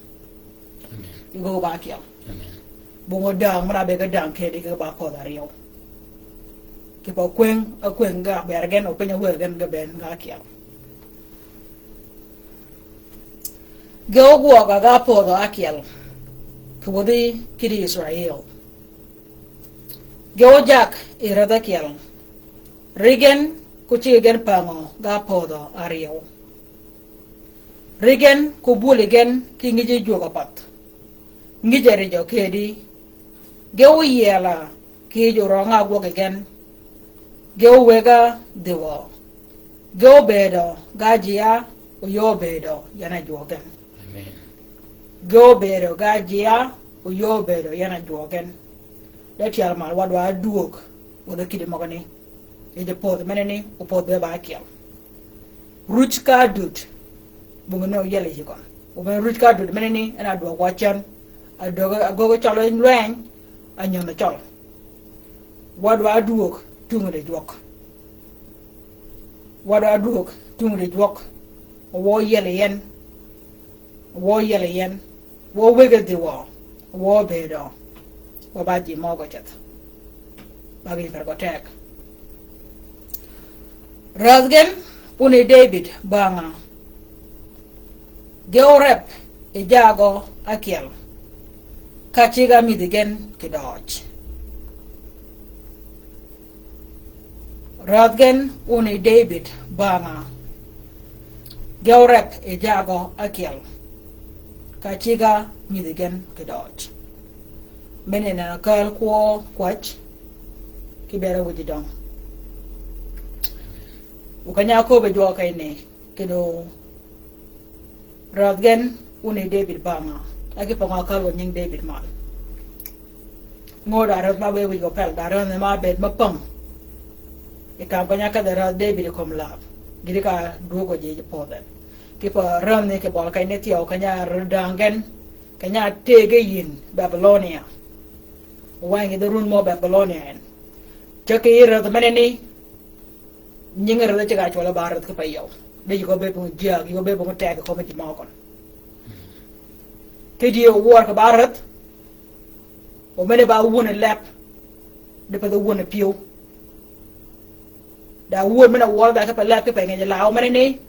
go ba kiel bungo dang mara be ga dang ke di ba ko da rio ki po kwen a kwen ga bergen o penya wer gen ga ben ga kiel Gogo ga po do akiel kwodi kiri Israel go jak irada kiel rigen kuchi gen pango ga po do ario rigen kubuli gen kingi jo pat ngi jere jo kedi go yela ki jo ronga go gen go wega dewo go bedo gajia o yo bedo yana jo gen go bedo gajia o yo bedo yana jogen leti almal wadwa duok wada kidi magani e de pod meneni o pod be ba kiel ruch ka dut bungno yele jikon o ben ruch ka dut meneni ana do wachan agogo chalo nwen anyana chalo wadwa duok tungre jok wadwa duok tungre jok o wo yele yen wo wege di wo bedo wo baji mogo chat bagi pergotek razgen uni David banga georep e jago akiel kachiga midigen kidoch razgen uni David banga Gawrep e jago akiel. Kachiga midigen kedoj. Menena kal ko kwach kibera wujidong. Ukanya ko be jo kaine kedo radgen uni David Banga agi panga kal woning David mal. Ngoda rad ma we go pel daran ma bed ma pam. E kam kanya ka dara David kom lab. Gidi ka dugo je poden. Kipa ram ne ke bol kaine tiyo kanya rudangen kanya tege yin Babylonia. Wangi the run mo Babylonia en. Chake ira the meneni nyinga ra chaka chola barat ke payo. De go be pun jia, go be pun tag ko meti ma kon. Ke di war ka barat. O mene ba wona lap. De pa the wona piu. Da won mena war da ka pa lap ke pa nge la o meneni.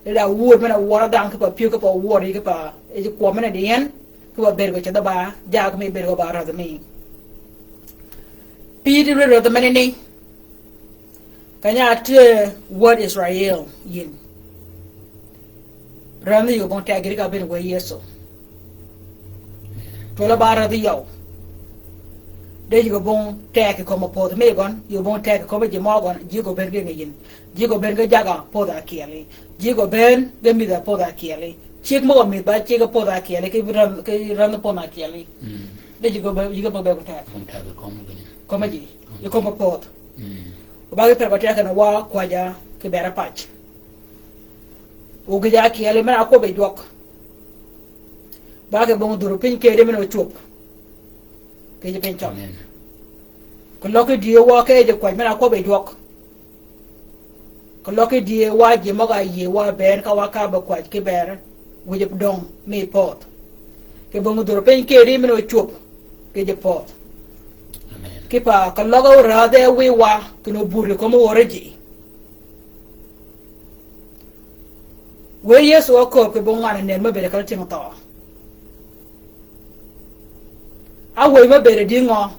Da won mena war da ka pa piu ka pa war ke pa e ko mena de yen. Ko bergo cha da ba ja ko me bergo ba ra da me. Peter ro the meneni. Kanya te what Israel yin. Rami yo bon tagiri ka ben we yeso. Tola bara di yo. De yo bon tag ko mo pod me gon, yo bon tag ko be mo gon, jigo ben ge yin. Jigo ben ge jaga poda kieli. Jigo ben ge mi da poda kieli. Chik mo mi ba chigo poda kieli ke ran pona kieli. De jigo be ko tag. Como ji. Yo como pod. Bagi perbatia kana wa kwaja ke bera patch. Ugeja ki ale mena ko be dok. Bagi bon duru pin ke de mena chop. Ke je pin chop. Ko loke die wa ke je kwa mena ko be dok. Ko loke die wa je maga ye wa ben ka wa ka ba kwa ke bera wuje dong me pot. Ke bon duru pin ke de mena chop ke je pot. Kipa kalogo rade wiwa kino buri komo oreji. We yesu wako ke bongana ne mabere kala tinga. Awe mabere dingo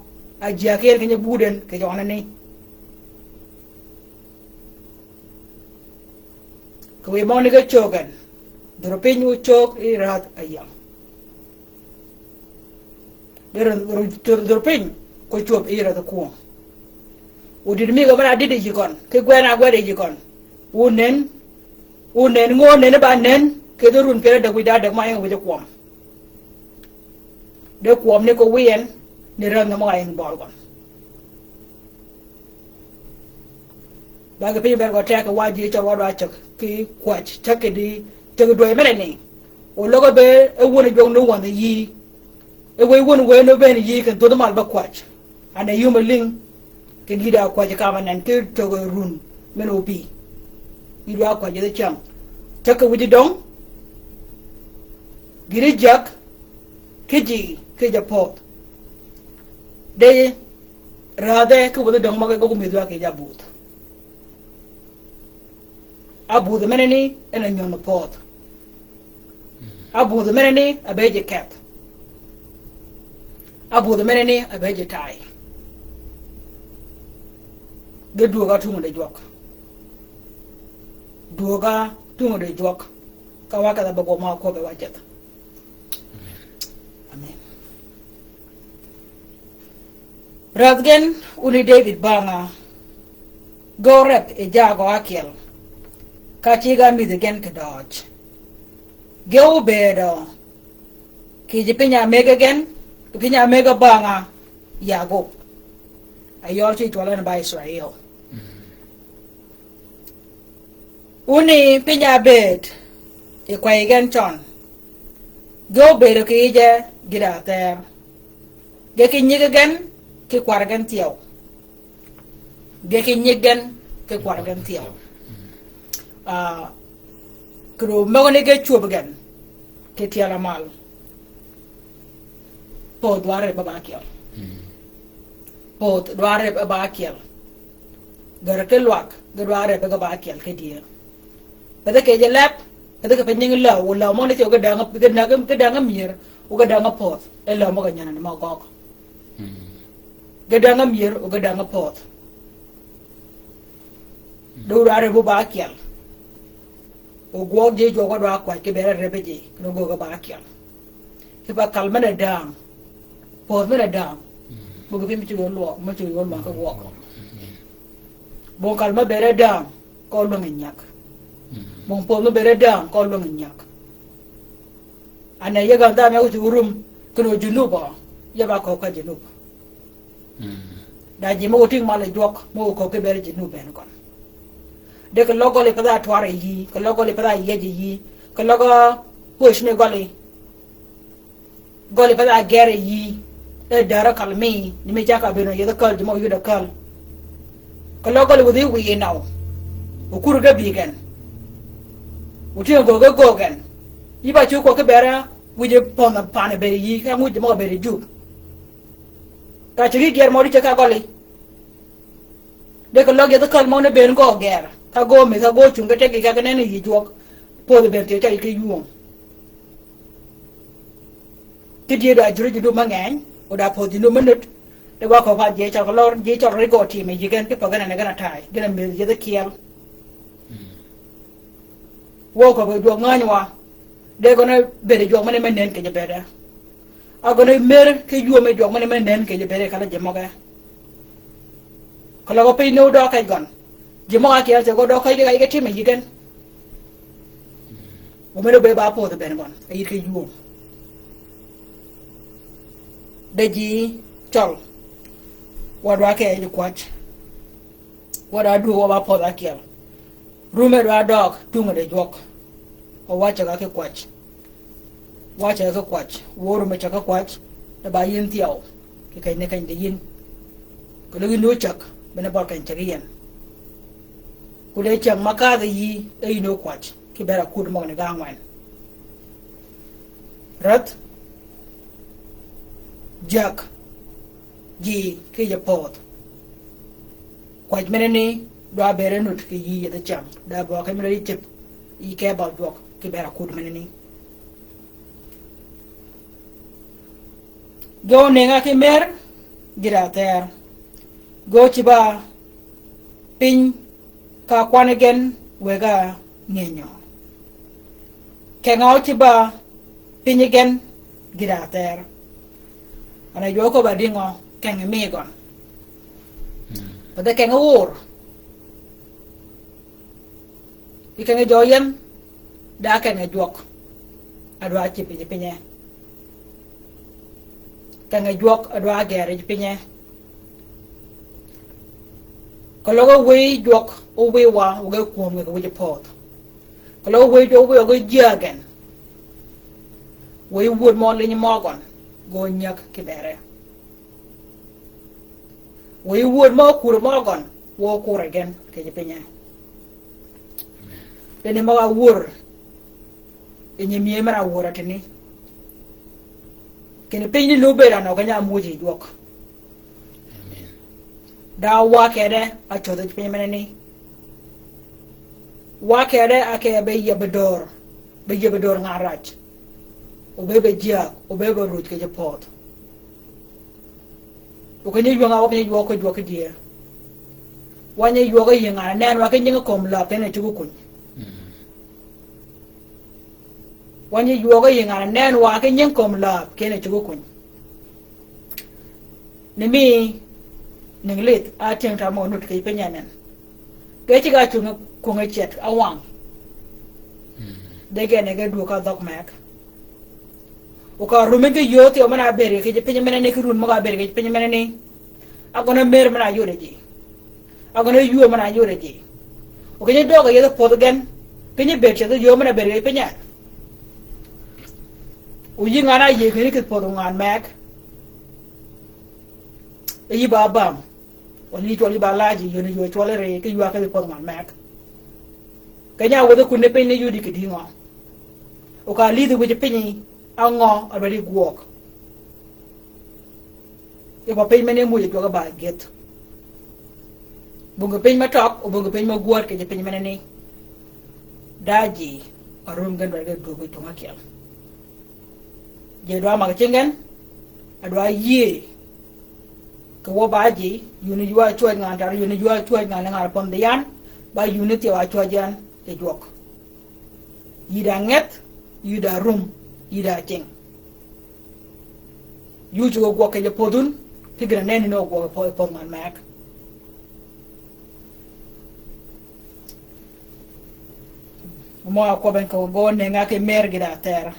ajia ke kenye buden ke jona ni. Ko we moni ke chogan. Dropinyu chok irat ayam. Dropin ko chop ira da ko o dir mi ga bara dide jikon ke gwena gwade jikon unen ngone ne ba nen ke do run pere da wida da ma en wije ko de ko ne ko wien ne ran na ma en bolgon ba ga pe ber go ta ka waji ta wada chak ki kwach take di te do e mene ni o logo be e woni jong no won yi e we won we no ben yi kan to do mal ba kwach ana yuma ling ke gida kwa je kama nan ke to run meno bi gida kwa je cham taka wuji dong giri jak keji ke japot de rade ke wuji dong maga go mi dwa ke jabut abu de meneni ena nyon pot abu de meneni abeje cap abu de meneni abeje tai de duoga tungo de jok duoga tungo de jok kawaka da bago ma ko be wajet amen radgen uni David Banga go rep e jago akiel kachiga mi de gen ke dodge geu bedo ki jipinya mega gen pinya mega Banga yago ayor chi tolan ba Israel uni pinya bed e kwa igen chon go bedo ki je gira ter ge ki nyigen ki kwargan tiyo ge ki nyigen ki kwargan tiyo kro magone ge chuobgen ki tiala mal po dware baba kiyo po dware baba kiyo gar ke luak dware baba kiyo ke dia pada ke jelap pada ke penyeng la wala mo ne ke danga mir o ga danga pot e la mo ga nyana ma gok ga danga mir o ga danga pot do rare bu ba kiel o go je jo go do akwa ke bere rebeje no go ba kyal ke ba kalma da dam po me da dam bo be mi tugo lo ma tugo lo ka go bo kalma bere dam ko lo nyak bo po me bere dam ko lo nyak ana ye ga da me urum kono junuba ye ba ko ka junuba da je mo ting ma le jok mo ko ke bere junuba en kon de ko logo le pada tware yi ko logo le pada yeji yi ko logo push ne gole pada gere yi e dara kalmi ni me jaka beno ye da kal mo yu da kal ko logo le wudi wi now o kuru ga bigan o ti go gan yi ba chu ko ke bera wi je pon pa ne be yi ka mu je mo be ju ka chi ger mo ri ka gole de ko logo da kal mo ne ben go gere ka go me ka go chunga te ka ne ni yi jok po be te ta ke yuom ti die da juru ju mangan o da po dinu minute de wa ko fa je cha ko lor je cha ri go ti me jigen ke pagana ne gana tai gana me je da kiel wo ko be do ngani wa de go na be de jo mane men nen ke je be da a go na mer ke ju me jo mane men nen ke je be kala je mo ga ko la go pe no do ka gon je mo ga kiel se go do ka ga ti me jigen o me do be ba po de ben gon ai ke ju daji chol wadwa ke ji kwach wada du wa po da kiel rume do dog tunga de jok o wacha ga ke kwach wacha ga kwach woru me chaka kwach da ba yin tiao ke kai ne kan de yin ko le no chak bena ba kan chariyan ko le chang maka da yi ai no kwach ke bera kud mo ne ga ngwan rat jak ji ke je pot kwaj meneni do bere nut ke yi da cham da bo ke meneni tip yi ke ba dok ke bera kud meneni go ne nga ke mer gira ter go ci ba pin ka kwane gen wega ngenyo ke nga ci ba pin gen gira ter ana yo ba dingo kenge mi gon pada kenge wor ikenge joyen da kenge jok adwa ci pinye kenge jok adwa gere ci pinye ko logo we jok o we wa o ge ko me ko je pot ko logo we do we o ge jagen we wood mo le ni mo gon go nyak kibere we would mo kur mo gon wo kur again ke penya deni mo wur enye mi mara wura tini kene penyi no bera no kanya moji dwok da wa kede a chodo penya meneni wa kede ake be yebedor ngarach obebe jia obebe root ke pot o kene yuanga o kene yuoko juoko dia wanye yuoko yinga nen wa kene kom la tene chugu kun wanye yuoko yinga nen wa kene kom la kene chugu kun nimi ninglit a tiang ta mo nut ke penya nen ke chi ga chunga kunga chet awang de gene ga du ka dok mak o ka rumenge yoti o mana bere ke penye menene ki run maga bere ke penye menene agona mer mana yore ji agona yuo mana yore ji o ke doga yedo podgen penye beche do yo mana bere penye o yinga na ye ke podongan mak e baba o ni to li balaji yo ni yo to le re ke yo ka podongan mak kanya wo do kunne penye yudi ke dingo o ka lidu wo je penye ango already walk e ba pay mene muje joga ba get bunga pay ma tok o bunga pay ma guar ke je pay mene ni daji arum gan ga do ko to makiam je do ma cingen adwa ye ko wo ba ji yuni jwa chwa ngan yuni jwa chwa ngan ngar pom de yan ba yuni ti wa chwa jan e jok yida nget yida rum yida cheng yu ju go ke je podun tigra neni no go po man mak mo ko ben ko go ne nga ke mer gida terra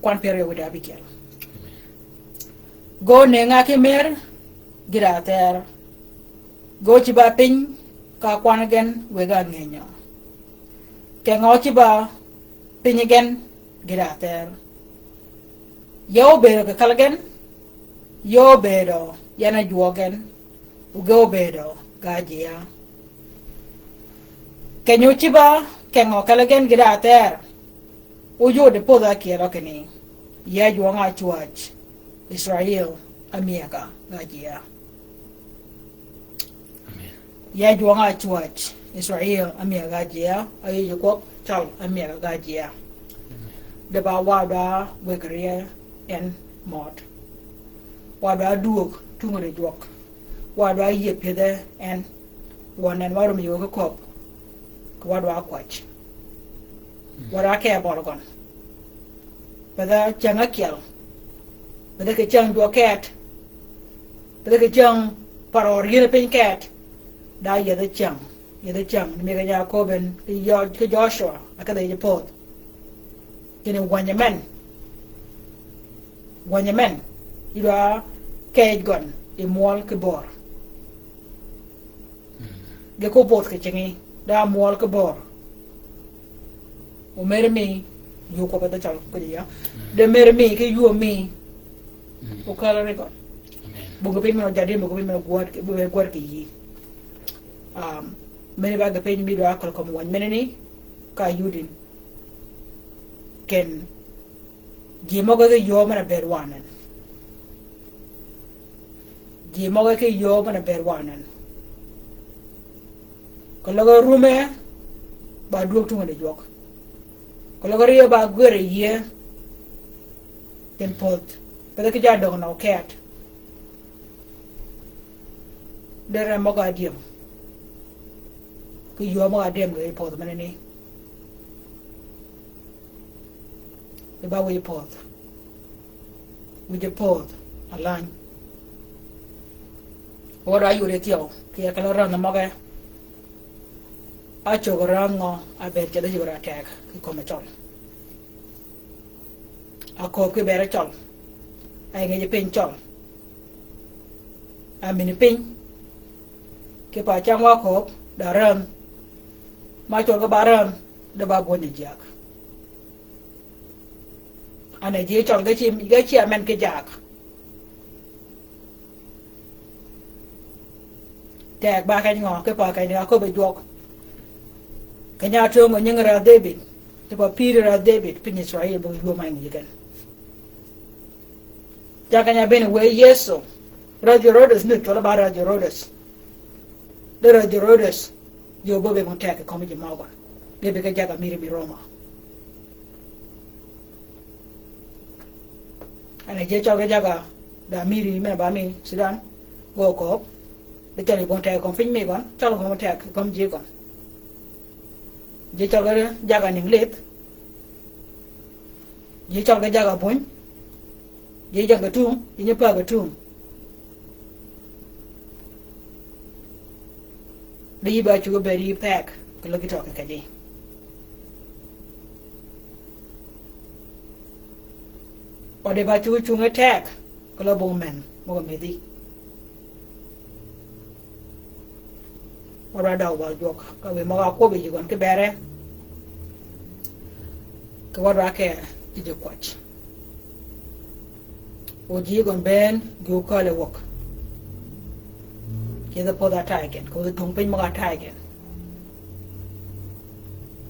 kwan pere wada bikel go ne nga ke mer gida terra go ci ba pin ka kwan gen we ga ngenya ke ngo ci ba pin gen gida terra yo be ko kalgen yo be do yana juogen ugo be do gajia kenyu chiba kengo kalgen gida ter ujo de poda kiero keni ya juanga chuach Israel amiaka gajia ya juanga chuach Israel amiaka gajia ayi ko chal amiaka gajia de ba wada wegria en mod wada duok tungore juok wada yepede en wonen warum yoga kop wada kwach wada ke borgon bada changa kiel bada ke chang do ket bada ke chang paror yene pen ket da yede chang me ga yakoben ke Joshua akada ye pot kene wanyamen ira kej gon e mol ke bor de ko pot ke chengi da mol ke bor o mere mi yu ko pata chal ko ya de mere mi ke yu mi o kala re ko bu ko pin mo jadi mo ko pin mo guard ke yi mene ba ga pin mi do akol ko mo wan mene ni ka yudin ken mo ga yo mana berwanan mo ga ke yo mana berwanan ko logo rume ba duok tunga de jok ko logo rio ba gwere ye ten pot pada ke jado no cat dere mo ga diem ko yo mo ga diem ge pot mane ni e ba we pot we de pot alan ora yu de tio ke ka lo ran mo ga a chogorango a ber jada jura tek ki kome chol a ko ki bere chol ay nge pin chol a mini pin ke pa chang wa ko da ram ma chol ga baram da ba go ni jak ana je chol ga chi amen ke jak tek ba ka ngo ke pa ka ni ko be jok kanya tongo nyengara David te pa pira David pin Israel bo yo mai ngigen ja kanya ben we yeso radio rodes ni tola bara radio rodes de radio rodes yo bo be montaka komi je mawa bebe ka jaga miri mi Roma ana je chaga jaga da miri me ba mi Sudan go ko de tele bon ta ko fin mi gon chalo ko montaka kom je gon je chogare jaga ning let je choga jaga pon je jaga tu je pa ga tu di ba chu be ri pack ko lo ki to ka je o de ba chu attack ko lo bo men mo me di ora da wa jok ka we mo ga ko be gon ke bere ko wa ke je kwach o ji gon ben go ka le wok ke da po da ta again ko da thong pin mo ga ta again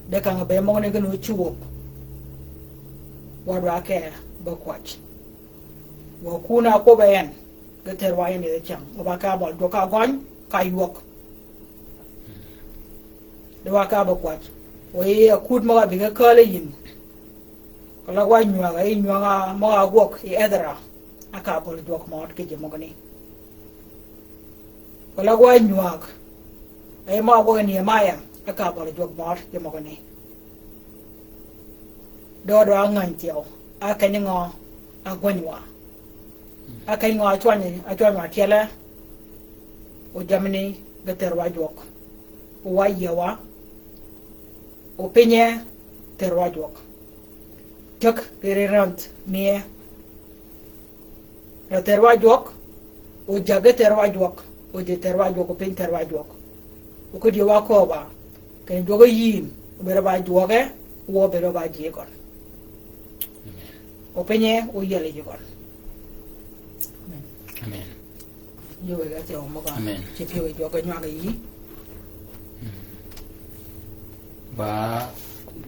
de ka nga be mo ne gnu chu wa ke ba kwach wa kuna ko be en ga ter wa ne de chang o ba ka bol do ka gon ka yok de wa ka ba kwat o ye akut mo ga bi ga kale yin ko la wa nywa ga nywa ga mo ga gok e edra aka ko do ko mo ke je mo ga ni ko la wa nywa ai mo go ni maya aka ko do mo ke mo ga ni do ngan tiao aka ni ngo agwanwa aka ngo atwani tiala o jamni ga terwa jok o wayewa o penye terwa jok tek rerant mie la terwa jok o jaga terwa jok o de terwa jok o pen terwa jok o ko di wa ko ba ken jogo yim o bere ba joge wo bere ba jegon o penye o yele jegon amen yo ga te o mo ga amen ci fi we jogo nyaga yi ba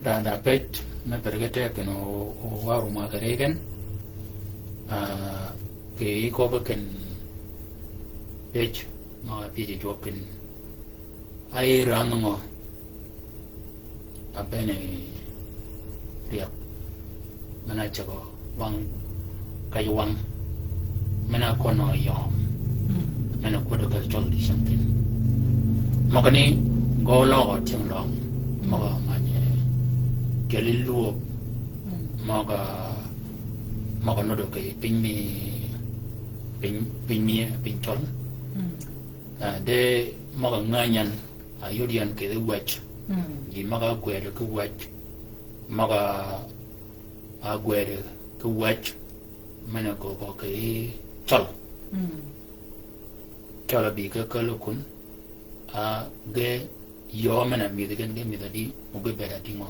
da pet me pergete que no waru ma garegen ke ko ba ken pech ma pi jo ken ai rango abene riak mana chago wang kayuang mana kono yom mana ko do kal chol di something magani go lo ting long maga manye kelilu maga no do kay ping chol de maga nganyan ayodian ke de wach di maga gwere ku wach maga agwere ku wach mana ko ke chol chol bi ka kalukun a ge yo mana mi de gen mi di mo be bera di mo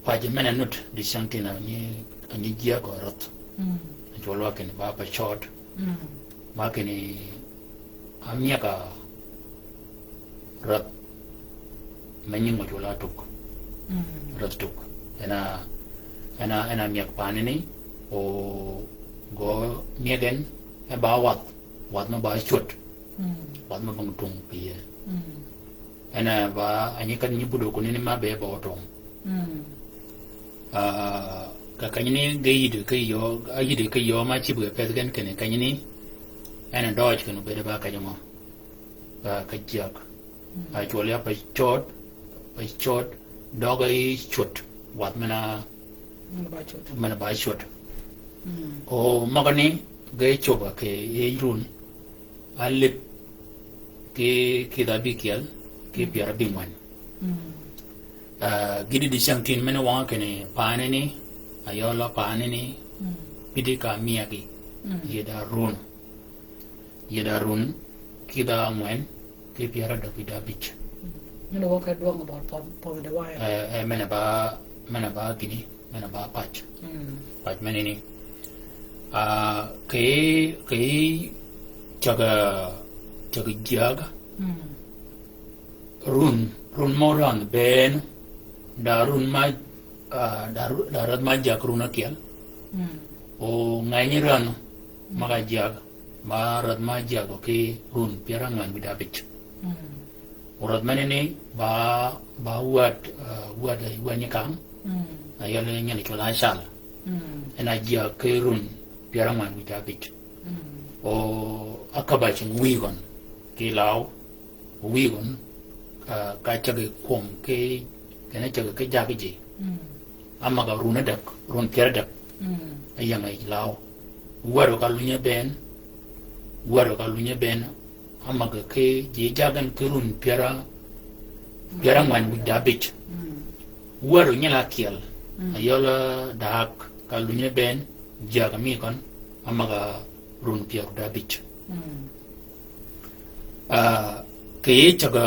pa je mana nut di santina ni gia ko rot jolo ken ba pa short ma ken amia ka rat many mo jola tuk rat tuk ena miak panini o go miegen e ba wat no ba chut wat no bang tung pie ena ba ani kan ni budo ko ni ma be ba tong ka kanyini geide ke yo ayide ke yo ma chi bu pe gen ken kanyini ena doj kan be ba ka jamo ka jak a cholia pa chot dogai chut wat mana ba chut o magani ge choba ke yirun alip ke da bikial ke piara bingwan gidi di sangtin mena wa kene paneni ayola paneni pidika miagi yeda run kida ngwen ke piara da pida bich ni wo ka do ngor pom de wa mena ba gidi mena ba pach menini ke jaga jaga run moran ben darun ma darat ma jak runa kial o ngani ran maga jag marat ma jag ke run pirangan bidabich urat manene ba wat wani kam ayale nyani chola sal ena jag ke run pirangan bidabich o akabachin wigon ke law wigon ka chage kom ke kena chage ke jage je amaga runa dak run piara dak ayanga law waro kalunya ben amaga ke je jagan ke run piara man bidabich waro nyala kial ayola dak kalunya ben jaga mi kon amaga run piara dabich ke chaga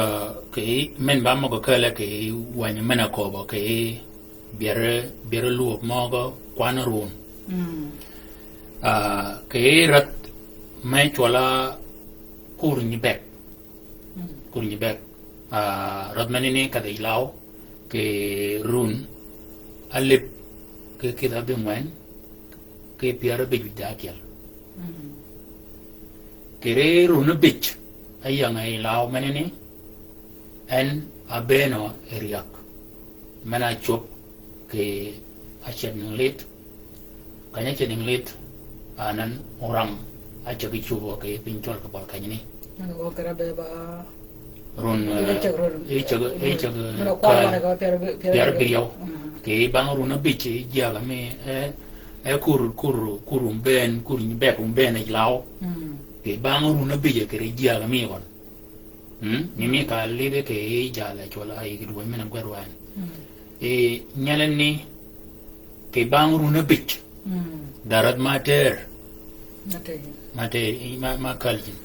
ke men ba mo ko kala ke wanya mena ko ba ke biere lu mo go kwana run ke rat mai chola kurni bek rat manene ka dai law ke run alip ke da be man ke biere be dakial ke re run bich ayang ay law manene en abeno eriak mana chop ke achet nglit kanya chet nglit anan orang acha ki chubo ke pinchol ka bal kanyini wo kara be ba run no kwa na ko piar birio ke bang run bichi ya la me kur ben e lao ke bang run bichi ke ya la me kon ni mi ka lebe ke ja la chola ai ke do men ngwa wan e nyalen ni ke bang run bichi darat mater ma kaljin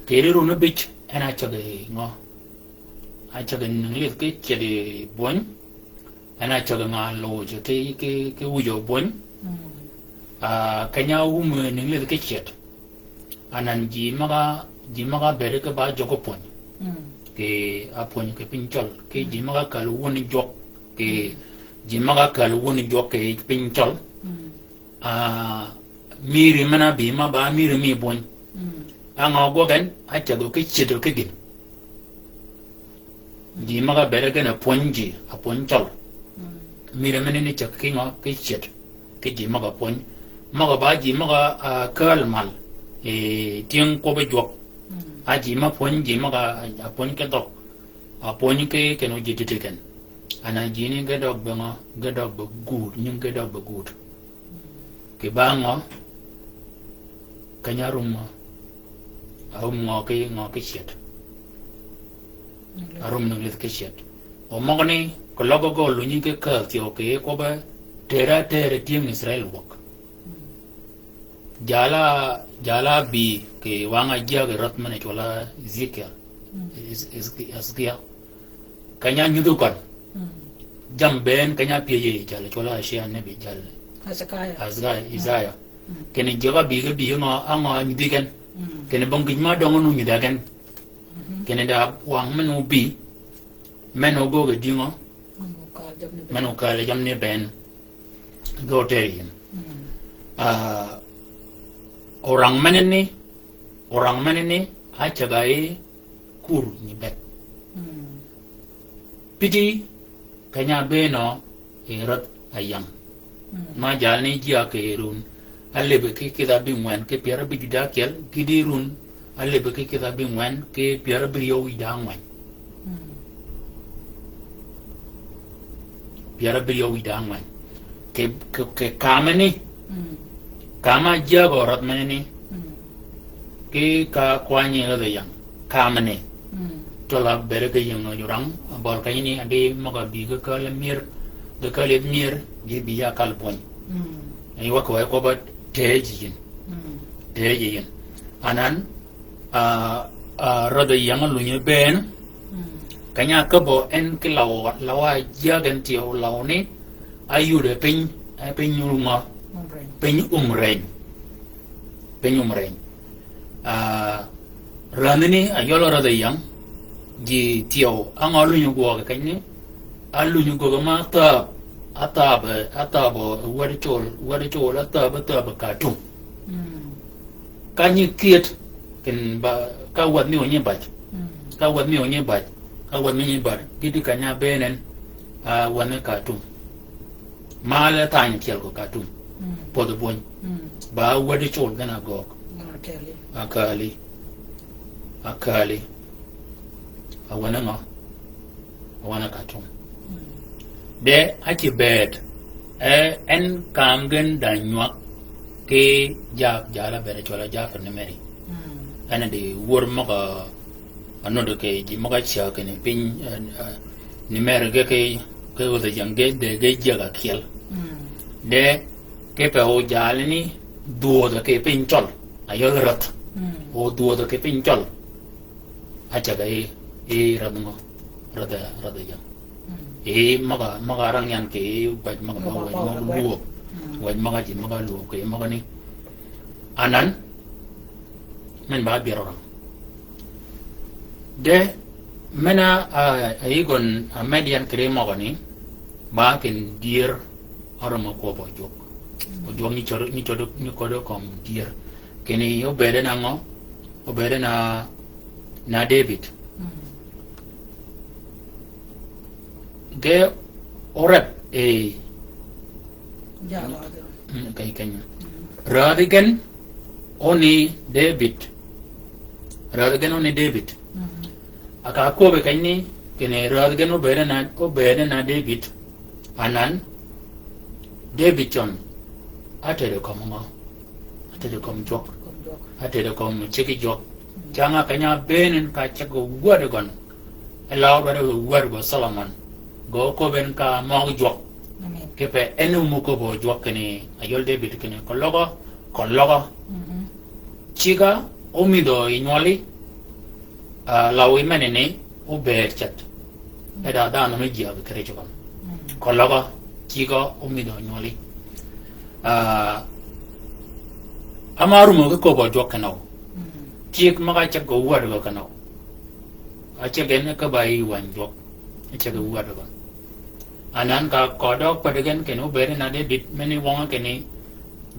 ke run bichi ana chage ngo a chage ngle ke chede bon ana chage nga lo je ke ujo bon a kanya umu ngle ke chet anan ji maga bere ke ba jogo pon ke a pon ke pinchol ke ji maga kal woni jok ke ji maga kal woni jok ke pinchol a miri mana bi ma ba miri mi bon anga gogan a chage ke chedo ke gin ji maga bere ke na ponji a ponchol miri mene ni chak ke nga ke chet ke ji maga pon maga ba ji maga a kal mal e tiang ko be jok a ji ma pon ji maga a pon ke dok a pon ke no ji titiken ana ji ni ga dok ba good nyum ga dok ba good ke ba nga kanyarum ngo ke chet arum nang le ke chet o mogni ko logo go lu ni ke ka ti o ke ko ba tera tiang Israel wok jala bi ke wanga jia ke rat mane chola zikia askia kanya nyudu kon jam ben kanya piye jala chola shia ne bi jala azga izaya kene jaga bi ngo anga nyudiken kene bangin ma dongo nu nyudaken kene da wang menu bi menu go ge dingo menu ka le jam ne ben go terin orang menene a chagai kur ni bet piti kanya beno erat ayang ma jalni jia ke run alle be ke da bingwan ke piara bi da kel kidirun alle be ke da bingwan ke piara bi yo idangwan piara bi yo idangwan ke kamani kama jago rat menene ke ka kwanye la yang kamane tola bere ke yang jurang bor ka ini ade maga bi ka le mir de ka le mir di bi ya kal pon ai wa ko ba tejin anan rada yang lu nye ben kanya ka bo en ke lawa jagan tio lawni ayu de pen nyulma pen umrein ranini ayolo rada yang ji tio angalu nyu go ka ni alu nyu go ma ta atabo wari chol ataba katum kanyi kiet ken ba ka wat mi onye bat kidi kanya benen a wane katum mala tanya kiel ko katum podo bon ba wari chol gana gok akali awana katum de haki bed en kamgen danywak ke jala bere chola jafar ne meri ana de wor maka anodo ke ji maka cha ke ne pin ni mer ke o de jange de ge jaga kiel de ke pe o jalni duo de ke pin chol ayo rat o duo de ke pin chol acha ga radmo rada jang maga rang yang ke baj maga lu waj maga ji maga lu ke maga ni anan men ba bi orang de mena aigon median kre maga ni ba ken dir arama ko bo jok o jok ni chodo kom dir keni yo bede na ngo o bede na David ge orep kai kanya radigan oni David aka ko be kanni kene rad geno bere na David anan David John atere ko mo atere ko jok atere ko cheki jok janga kanya benen ka chago wada gon elaw wada wada go Solomon go ko ben ka mo jok kepe enu mu ko bo jok kene ayol David kene ko logo chiga omido inyoli lawi menene o ber chat eda da no me jia kere jokon ko logo chiga omido inyoli amaru mo ko bo jok kanaw chik maga chak go war go kanaw a chegen ka bai wan jok chak go war go anan ka kodok padagan kenu ber na David meni wonga kene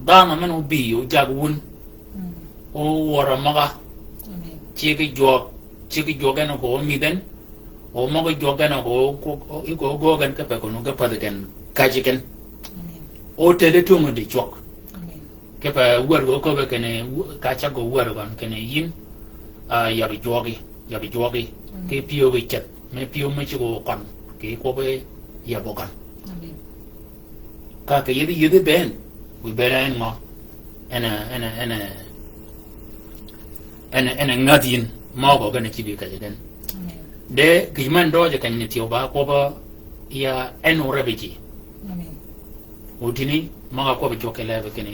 da na men ubi o jagwun o wara maga chiki jogan ko miden o maga jogan ko go gan ka pe ko no ga padagan kajiken o tele to mo de chok ke pa war go ko be kene ka cha go war gan kene yin ya bi jogi ke pio bi chat me pio me go kon ke ko be ya bokan ka ke yidi ben we better en ma ena ngadin ma go gana kibi ka den de gijman do je kan ni tioba ko ba ya en rabiji utini ma ko ba jokela be kene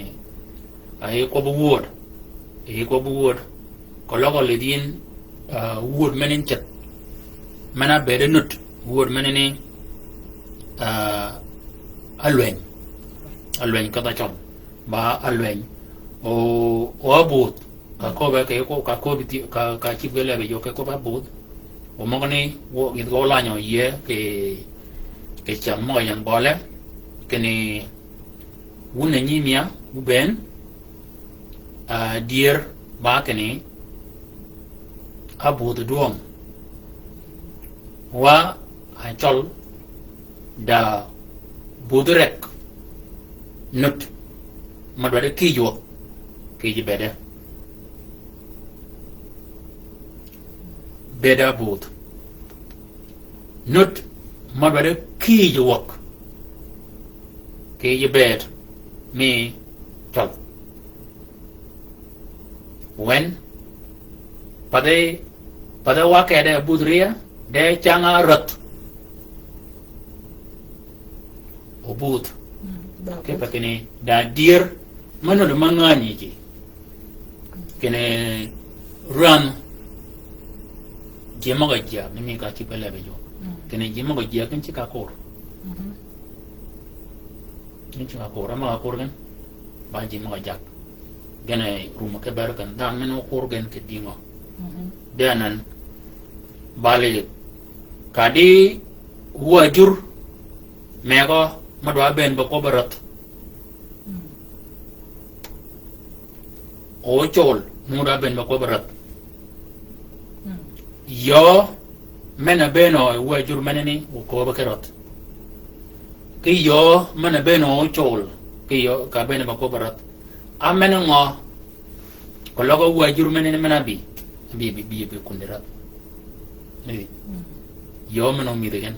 ay ko bu word ko logo le din word menen chat mana bere nut word menene alwen ka ta chom ba alwen o abut ka ko ba ke ko ka ko bi ka chi bele be yo ke ko ba but o mo ni wo gi go la nyo ye ke cham mo yan bole ke ni wuna ni mia u ben dier ba ke ni abut duom wa a chol da budrek nut madware kijo beda bud nut madware kijo wok bed me chol when pada wa kede budria de changa rot obut ke pakene da dir mano de mangani ji kene run jema ga ja mi ka ti pele be jo kene jema ga ja kan ci ka kor ni ci ka kor ma kor gan ba jema ga ja gene ruma ke bar kan dan meno kor gan ke dingo danan bale kadi wajur mego madwa ben ba ko barat o chol muda ben ba ko barat yo mena beno wajur meneni ko ba karot ki yo mena beno chol ki yo ka ben ba ko barat amena ngo ko logo wajur meneni mena bi kundira ni yo meno mi degen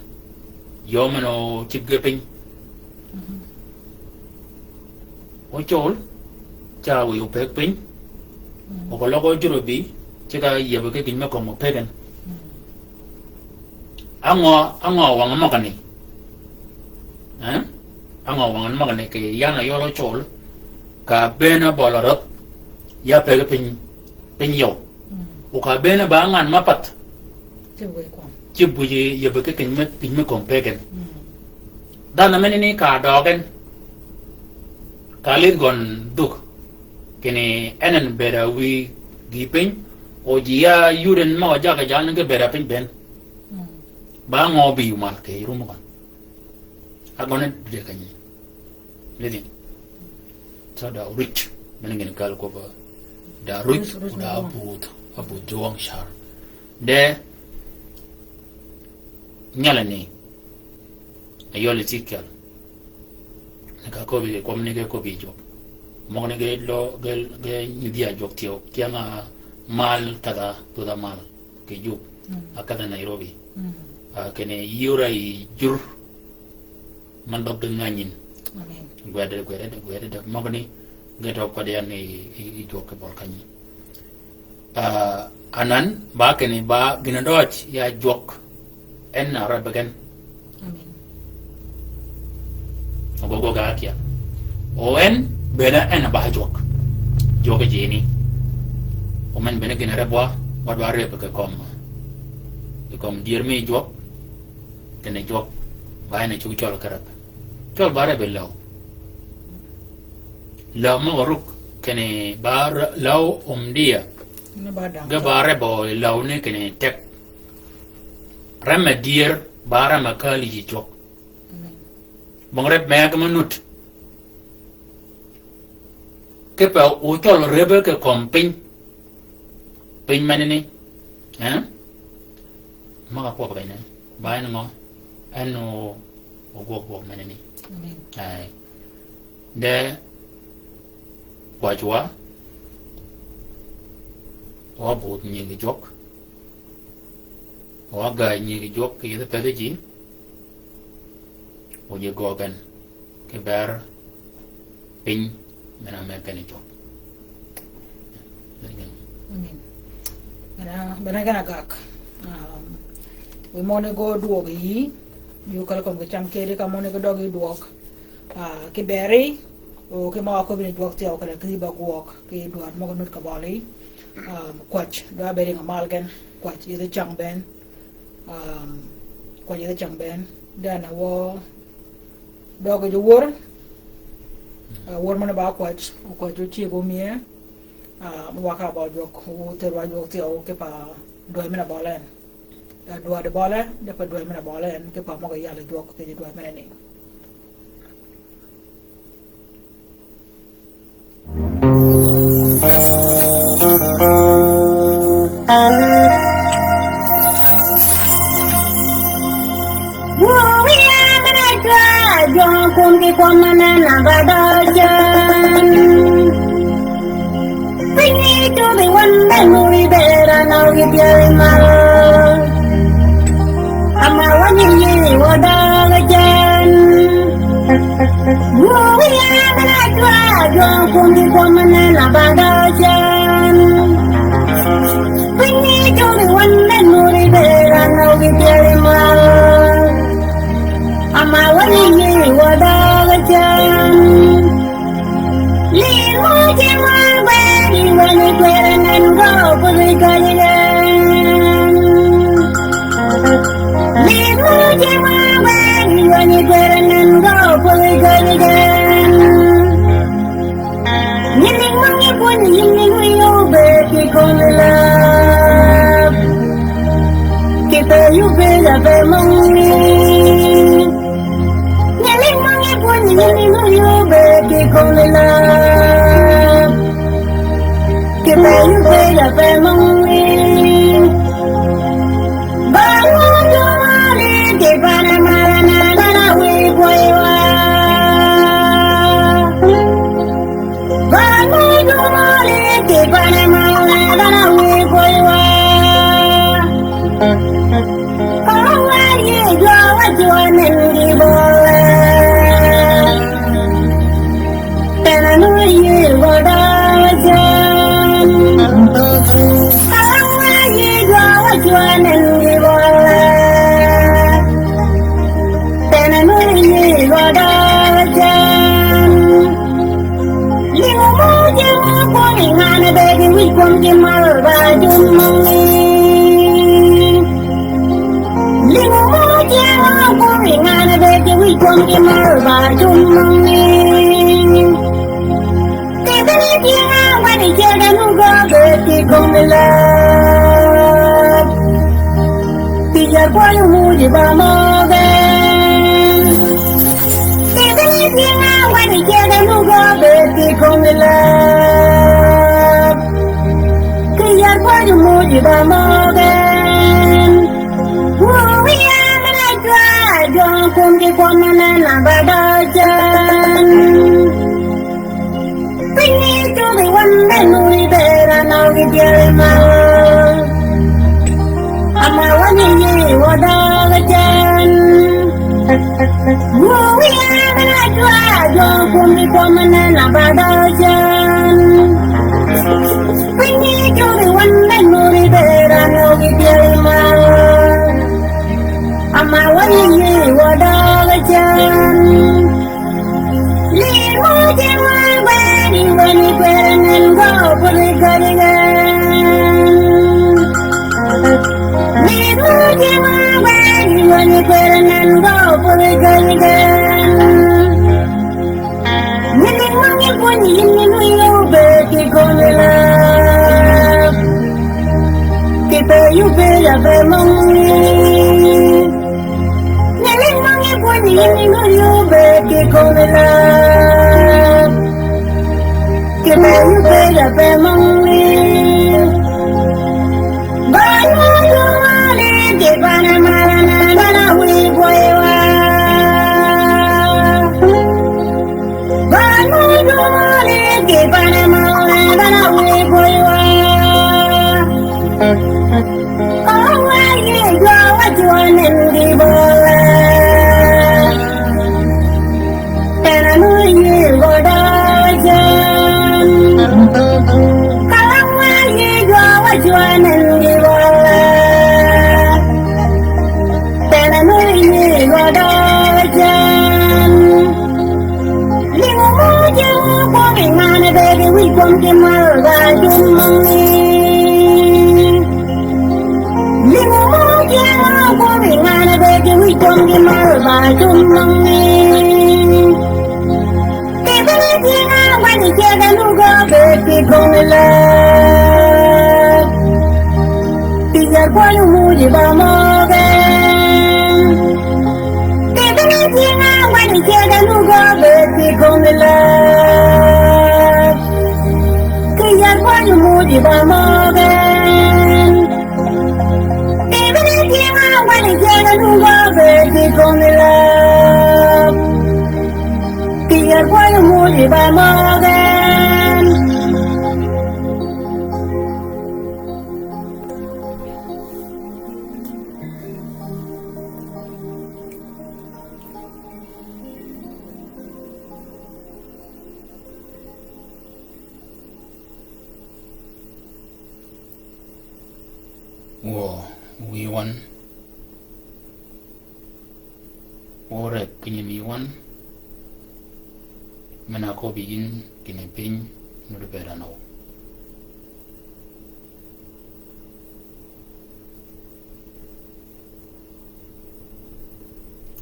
yo meno chigepin o chol cha wi u pek pin o ko logo juro bi chika yebe ke kin me ko mo pegen ango wang makani ango wang makani ke yana yoro chol ka bena bolorot ya pek pin yo o ka bena ba ngan mapat chibu ye yebe ke kin me ko pegen dana menini ka dogen kalit gon duk kene enen bera wi gipin o jia yuren ma jaga jalan ke bera pin ben ba ngobi mal ke rumo kan agone de kanyi ledi so da rich meningen kal ko ba da rich da abu juang shar de nyalani ayol tikal ka ko bi ko mne ko bi jo mo ne ge lo ge ni dia jo tio kianga mal tada to da mal ke ju akada Nairobi kene yura I jur man dog de nganin gwede de magni geto ko de I jok bol kanyi anan ba kene ba gina doj ya jok en arabagan amen ogogo gakia oen bena en ba jok jeni omen bena gina rebwa wadwa rebe kom dirmi jok kene jok ba ne chu chol karab chol bare be law ma waruk kene bar law dia ga bare bo law ne kene tek rama dir bara makali ji jok bong reb me ga manut ke pa o chol rebe ke kom pin manene ma ko ba ne ba ne ngo eno ogwo manene ai de wajwa wa bo ni jok wa ga ni jok ke de pede ji o je gogan ke ber pin mena me kan jok amen bana gana gak we mone go duog yi yu kala kom ke cham kere ka mone go dogi duog ke beri o ke ma ko bin duog te o kala ki ba guok ke duat mo nut ka bali kwach da beri ngamalgen kwach yede chang ben kwach yede chang ben dana wo dogo jo wor mana ba kwach ko jo chi go mie wa ka ba jo ko te wa jo te o ke pa do mina bolen dua de bola dapat 2 mina bola en ke pa mo ga yalla jok ke 2 mina ni Yo kumi komana na badajan. Pingi jori wanda nuri bera nogi tiarima. Ama wani ye wadagajan. Limu jiwa bani wani perangan go puri karigan. Limu jiwa bani wani perangan go puri karigan. Nini mangi puni nini yo beti konela. Kita yu be ya be mangi. Nini mangi puni nini yo beti konela. Kita yu be ya be mangi. Bayu yu wale di pana marana dana hui boywa. We come to we won ore kinyimi wan mana ko bigin kinipin nurberano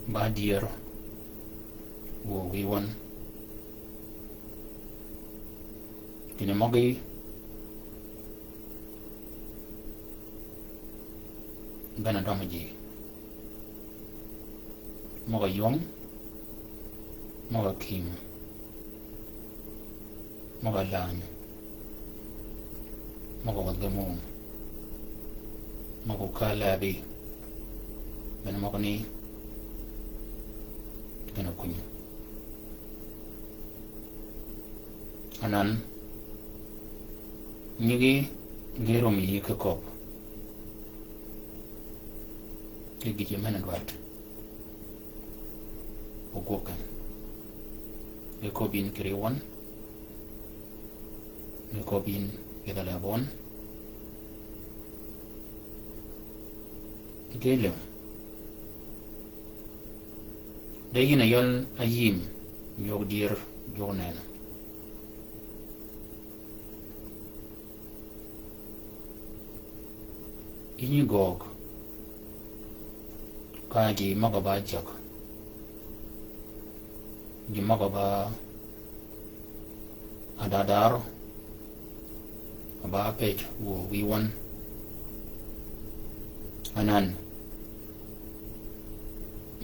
badier wo we won kinimogi bana domaji moga yom moga kim moga lan moga wadgamum moga kalabi bana moga ni bana kunyo anan nyigi ngero mi kakop gigi mana duat ogokan ekobin krewan ekobin gedalabon gele dayina yol ayim yogdir jognena ini gog kaji magaba jak di magaba adadar aba page wo we1 anan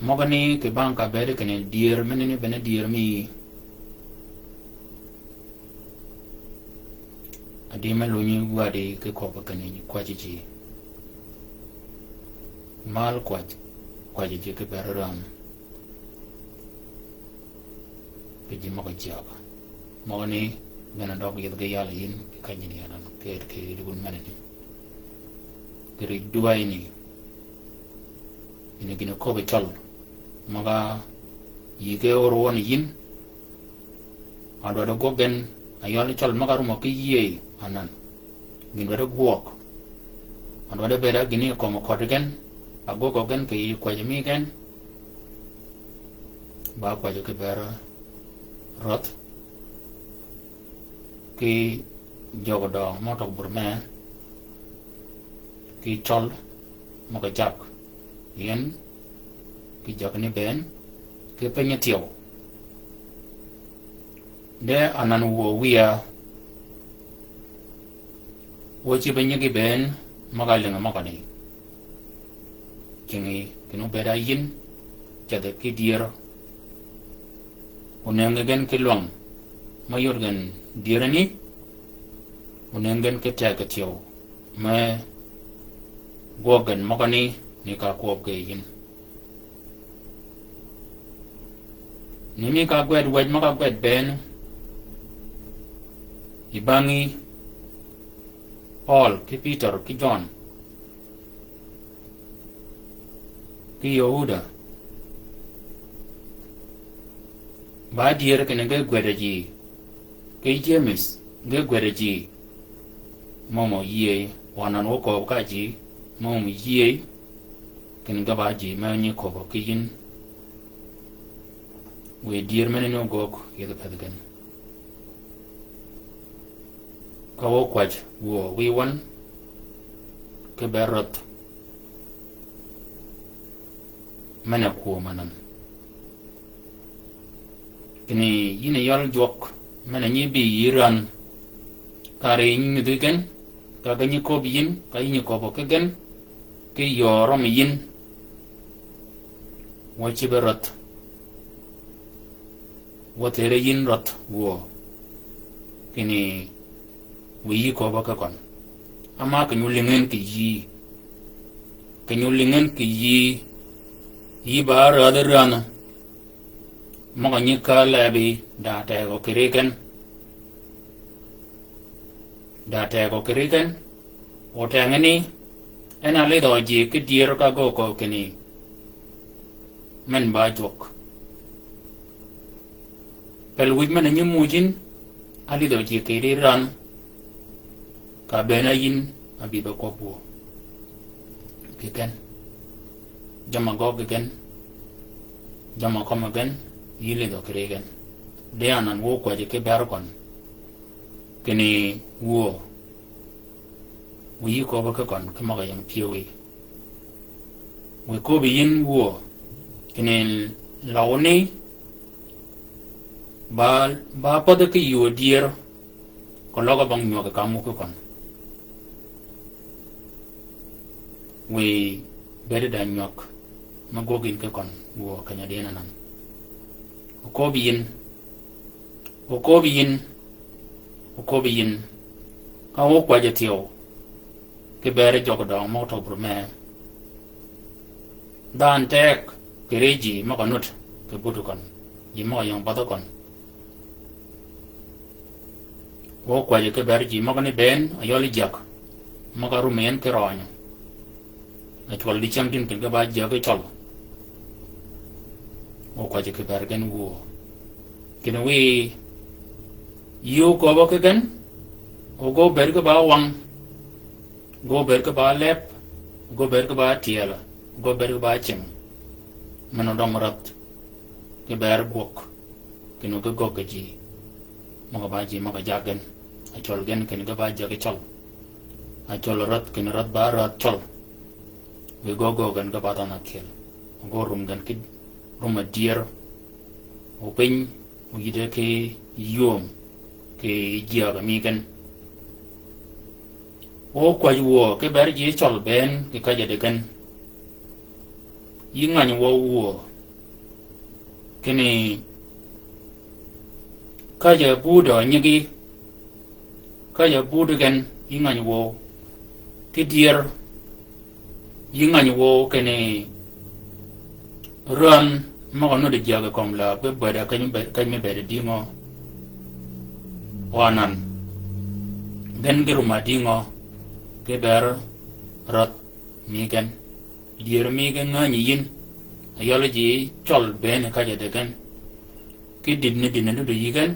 mogani ke banka bere kene dier menene bene dier mi adima lunyi wade ke ko bakane kwaji mal kwaji ke bararam piji mako jaba mogani bena dog yedga yala yin kanyini anan ke digun manani kiri duwaini ini gina ko betal maga yige orwon yin ado do gogen ayol chol magaru mo kiye anan gin do guok ado do beda gini ko mo kodgen ago gogen ke ko jemi gen ba ko ke bera rot ki jogo do mo to burme ki chol mo ka jak yen ki jak ni ben ke penye tiyo de anan wo wia wo chi penye ki ben magalenga magani kingi kinu beda yin jade ki dier unengen ki luang mayorgen dierani unengen ki tega tiyo me gogen magani ni ka kuop ke yin nimi ka gwed wed maka gwed ben ibangi Paul ki Peter ki John ki Yehuda ba dier kene ge gwede ji ki James ge gwede ji momo yie wanan woko ka ji momo yie kene ga ba ji ma ni ko ki yin we dier mene no gok yede pedgen kawo kwaj wo we won ke berot mene ko manan kini yine yal jok mene ni bi yiran kare ni dugen ka ganyi ko biyin ka yini ko bo kegen ke yorom yin wo ci berot wotere yin rot wo kini wi ko ba ka kon ama ka nyulingen ki yi ba ra da rana ma ka ni ka labi da ta ko kireken o ta ngani ena le do ji ki dier ka go ko kini men ba jok pel wit man ni mujin ali do ji ke ran ka bena yin abi do ko bu kiken jama go kiken jama ko magen yile do kregen de anan wo ko je ke bar kon kini wo wi ko ba ka kon ke ma ga yang piwi we ko bi yin wo kini lawni ba pada ke yo dier ko loga bang nyo ka kamu ko kon we bede da nyok magogin ke kon wo kanya dena nan ko biyin ka wo kwa je tiyo ke bere jogo da mo to brume dan tek kereji ma konut ke butu kon ji mo yang pada kon wo kwa je ke bere ji ma kone ben ayoli jak ma ka rumen ke ronyo na chwal di cham tin ke ba ja ke chol wo kwa je ke bere gen wo kene we yu ko ba ke gen o go ber ke ba wang go ber ke ba lep go ber ke ba tiela go ber ke ba chim mano dong rat ke ber gok kino ke go ke ji mo ba ji mo ga jagen a chol gen ken ke ba ja ke chol a chol rat ken rat ba rat chol we go gen ke ba ta na kel go rum gen ke rum a dier o pin o yide ke yom ke gia ga mi gen o kwa wo ke ber ji chol ben ke ka jade gen yingan wo kene ka ja budo nyigi ka ja budo gen yingan wo ke dier yingan wo kene ran ma no de jaga kom la be bada kan me be dingo wanan gen geruma dingo ke ber rat mi gen dier mi gen ngani yin ayolo ji chol ben ka ja de gen ki didne do yigen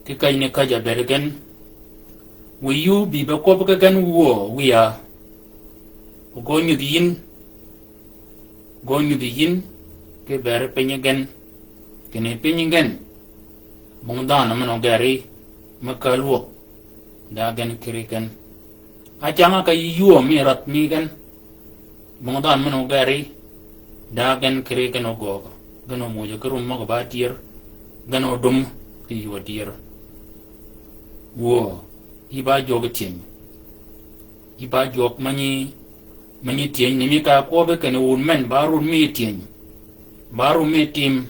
ke kai ne ka ja bergen we you bi ba ko ba gan wo we ya go nyu di yin ke ber penyen ke ne penyen mong da na mano gari ma ka luo da gan kiri gan a janga ka yu mi rat mi gan mong da mano gari da gan kiri gan o go gan o mo je ko mo ba tier gan o dum ti yu tier wo iba jog tien iba jog mani tien ni mi ka ko be kan un men baru mi tien baru mi tim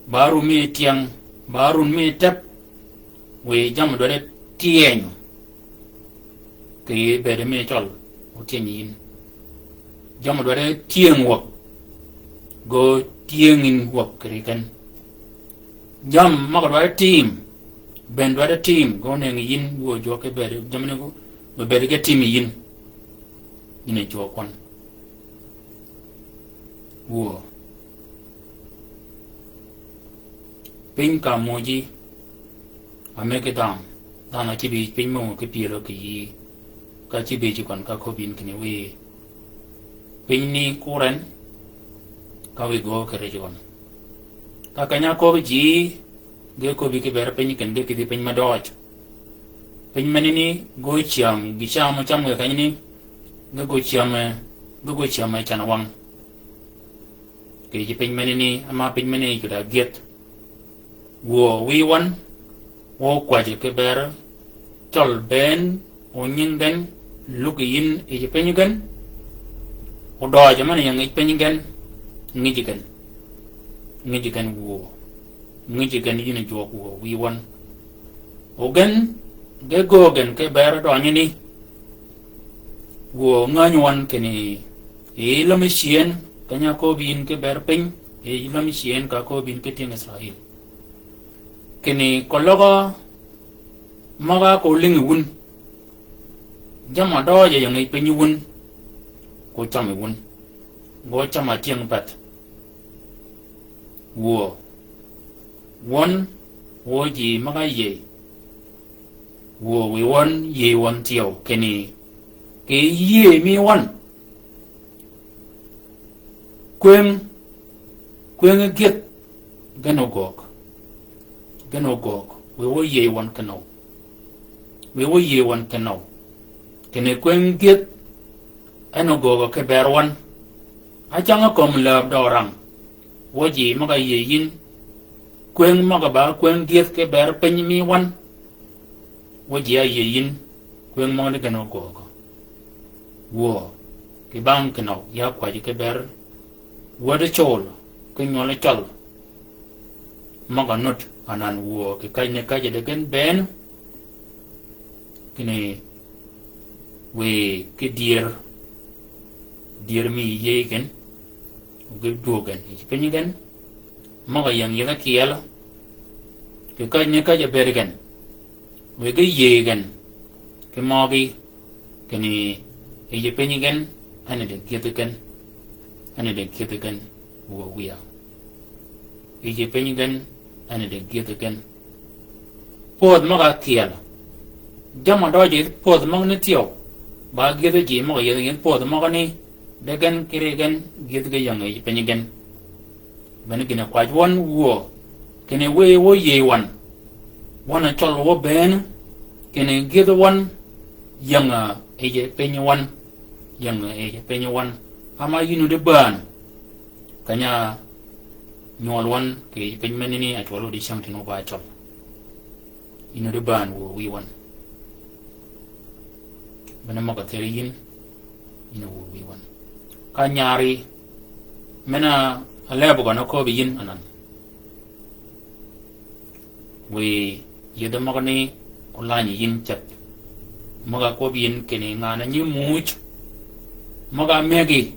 baru mi tiang baru mi tap we jam do le tien ke be de mi chol o tien yin jam do le tien wo go tien in wo kri kan jam ma ko do team ben do team go ne yin wo jo ke be jam ne go be ke team yin ine jo kon wo pin ka moji ameke dam dana chi bi pin mo ke pi lo ki ka chi bi chi kon ka ko bin kini we pin ni kuren ka we go ke rejon ka kanya ko ji ge ko bi ke ber pin ken de ki di pin ma doj pin manini go chiang gi cham cham ga kani ga go chiam chana wang ke ji pin manini ama pin manini ju da get wo wi wan wo kwa ji ke ber chol ben o nyin den lu ki yin e ji pin gan o do ja man yang e pin gan ngi ji gan wo ngi ji gan yin jo wo wi wan o gan ge go gan ke ber do ni wo nganyuan kini ilam sien kanya ko bin ke berping ilam sien ka ko bin ke ting Israel kini kologa maga ko lingwun jama do je yang ipenyun ko chamewun go chama tiang pat wo won wo ji maga ye wo wi won ye won tiao kini ke ye mi wan kwen get ganogok we wo ye wan kano kene kwen get anogogo ke berwan achanga kom lab dorang wo ji maga ye yin kwen maga ba kwen get ke ber pen mi wan wo ji ye yin kwen mo ne ganogok wo ke bang kano ya kwa ji ke ber wo de chol ke nyole chol maga not anan wo ke kayne kaje de gen ben kini we ke dier mi ye gen ge dogen ji penyi gen maga yang yega kiela ke kayne kaje ber gen we ge ye gen ke magi kini e penyi gen ane de kiyeten wo wiya e penyi gen ane de kiyeten pod maga kiela jama doje pod mag ne tio ba gede ji maga yeden pod maga ni de gen kire gen gede yang e penyi gen ben gina kwaj won wo kene we wo ye wan wana chol wo ben kene gede wan yang e penyi wan yang penyi wan ama yinu de ban kanya nyol wan ke pen menini atwalo di sang tino ba chol yinu de ban wo wi wan bana maka teriyin yinu wo wi wan kanyari mena alebo kana ko bi yin anan we yeda maka ni ulani yin chat maka ko bi yin kene ngana nyi much maga megi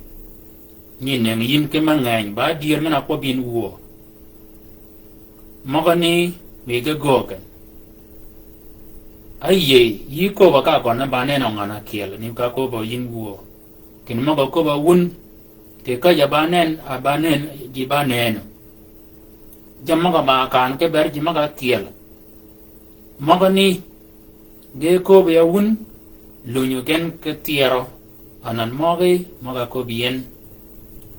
ni ne yin ke mangan ba dir mena ko bin wo maga ni we ge goken aiye yi ko ba ka ko na ba ne no ngana kiel ni ka ko ba yin wo kin maga ko ba wun te ka ya ba nen a ba nen ji ba nen jam maga ba kan ke ber ji maga kiel magani ge ko be wun lunyu gen ke tiero anan mogi maga ko bien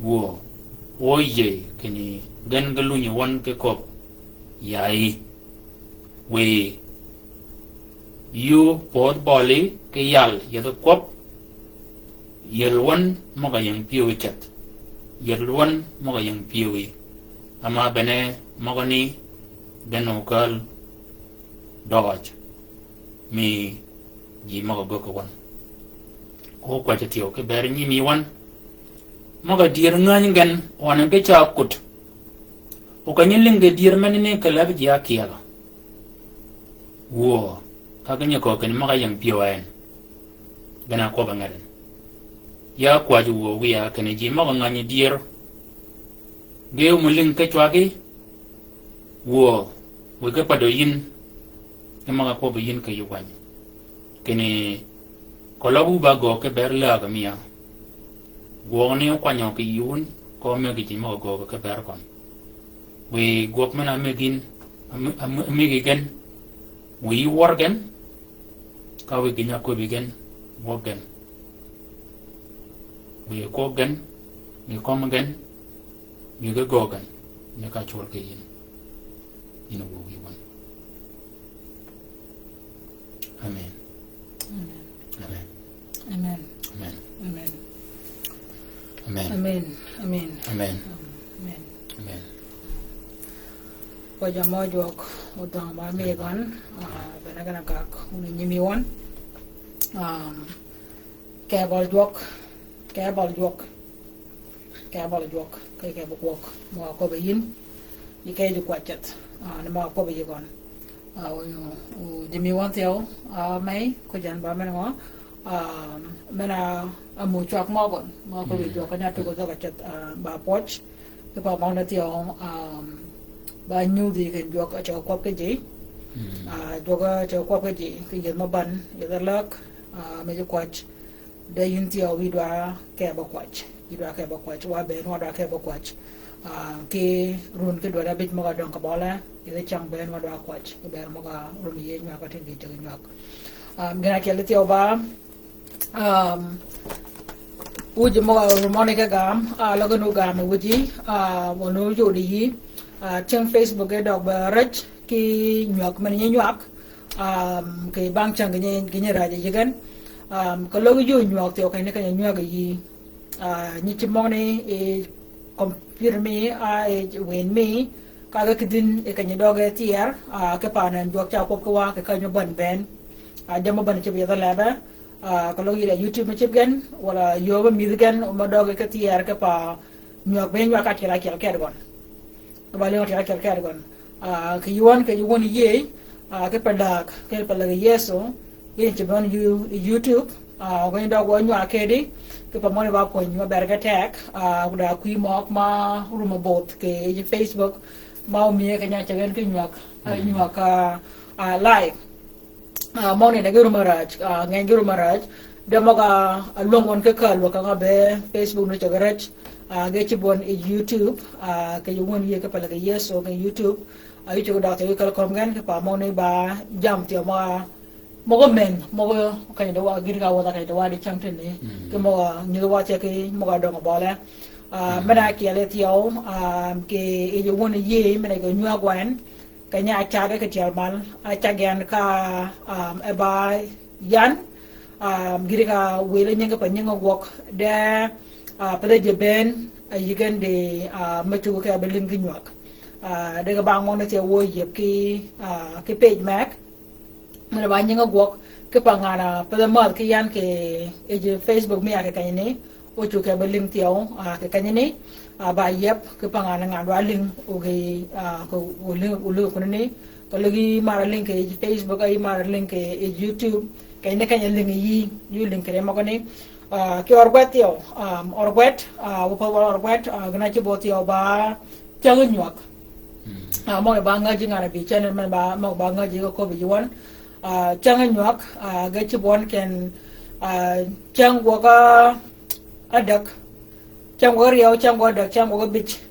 wo oye kini gen ga lunyu won ke ko yai we yu pod boli ke yal yedo kop yelwan maga yang piwi chat yelwan maga yang piwi ama bene magani genokal dodge mi ji maga goko wan ko kwa tio ke ber ni mi wan maga dir ngani gan wan ke cha kut o kanyin linge dir mani ne kala bi ya kiya wo ka ganya ko kan maga yang piwen gana ko bangaren ya kwa ju wo wi ya kan ji maga ngani dir ge mu ling ke chwagi wo we ke pado yin ke maga ko be yin ke yuwan kene kolabu ba go ke ber la ga mia go ne kwa nyo ke yun ko me gi ma go ke ber kon we go mana me gin me gi gen we worgen ka we ginya ko bi gen worgen we ko gen ni ko gen ni ga go gen ni ka chol ke yin ino wo wi wan amen. Amen. Amen. Amen. Amen. Amen. Amen. Amen. Amen. Amen. Amen. Ko jamo jok udang ba megon benagana kak nyimi won kebal jok ke bok mo ko be yin ni kay ju kwachat ne ma ko be yigon nyimi won teo mai ko jan ba men ngo mena amu chak mogon mo ko be jok nya to ko kwachat ba poch ke ba mo na teo ba nyu di ke jok cho ko ke ji jok cho ko ke ji ke ye ma ban ye da lak me ju kwach de yin teo wi dwa ke ba kwach wa be no da ke ba kwach ke run ke dwa bit mo ga don ka bola ye chang be no da kwach ke be mo ga run ye nya ka tin ge nyak gana ke le teo ba uji mo Monica gam logo no gam uji mo no jodi trên Facebook cái đọc bài rich ki nyak man nyak cái bang chang cái nhà ra gì gan cái logo yo nyak thì cái này cái nyak cái gì như chim mong này computer me win me cái din cái nhà dog tier cái panen dog chao ko kwa cái nhà ban ben jamo ban chip ya la ba cái logo là YouTube chip gan wala yo ba mi gan ma dog cái tier cái pa nyak ben nyak cái cái gon bale on tiara ker gon ke yuan ye ke padak ke palaga yeso ye chibon YouTube ko ndo go nyu akedi ke pamone ba ko nyu berga tek da kui mok ma ruma bot ke Facebook ma mi ke nya chagen ke nyu ka live mone da guru maraj ngen guru maraj de moga longon ke kal ka be Facebook no chagarach ge ci bon YouTube ke yuon ye ke pala ke yeso ke YouTube ayu ci da te kal kom gan ke pa mo ne ba jam ti ma mo go men mo go ka da wa gir ga wa da ka da wa di chang tin ne ke mo ni wa che ke mo ga do ma ba le mena ke le ti o ke e yuon ye mena go nyu agwan ka nya cha ke ti mal a cha gan ka e ba yan gir ga we le nyanga pa nyanga wok da pada jeben yigan de machu ke abelin kinyak daga bangon na wo yep ki page mac mana banyak ngok ke pangana pada mal ke yan ke eje Facebook mi ake kanyene o chu ke abelin tiao ke kanyene ba yep ke pangana ngan waling o ke ko ulu ko ne ko lagi mara link ke Facebook ai mara link ke YouTube kayaknya kanya link yi link ke mo ko ne ke orgwet yo orgwet gana ci bot yo ba chang nyuak mo ba ngaji ngana bi channel man ba mo ba ngaji ko bi won chang nyuak ga ci bon ken chang go ga adak chang go riyo chang go dak chang go bich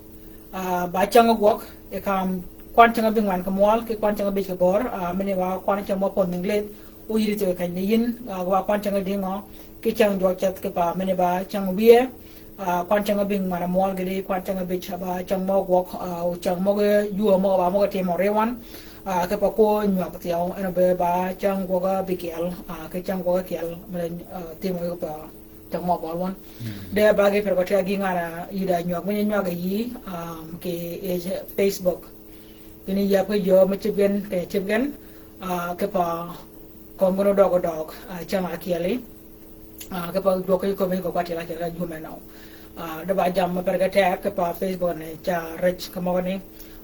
ba chang go e kam quan chẳng bên ngoài cái mall cái quan chẳng bên cái bor mình vào quan chẳng mua quần mình lên ui đi chơi cái này in vào quan chẳng đi ngó cái chẳng do chặt cái bà mình vào chẳng bia quan chẳng bên ngoài mall cái đi quan chẳng bên chả chẳng mua walk chẳng mua cái dua mua cái tiền mua rewan cái bà cô nhọc tiêu anh bé bà chẳng mua cái bị kéo cái chẳng mua cái kéo mình tiền mua cái bà chẳng mua bảo luôn để bà cái phải có thể ghi ngay là ida nhọc mình nhọc cái gì cái Facebook cái này giờ bây giờ mình chụp gần cái bà còn có dog chẳng là kia lấy cái bà dog cái có mình có quạt lại cái human nào để bà jam mà phải cái bà Facebook này cha rich cái mà này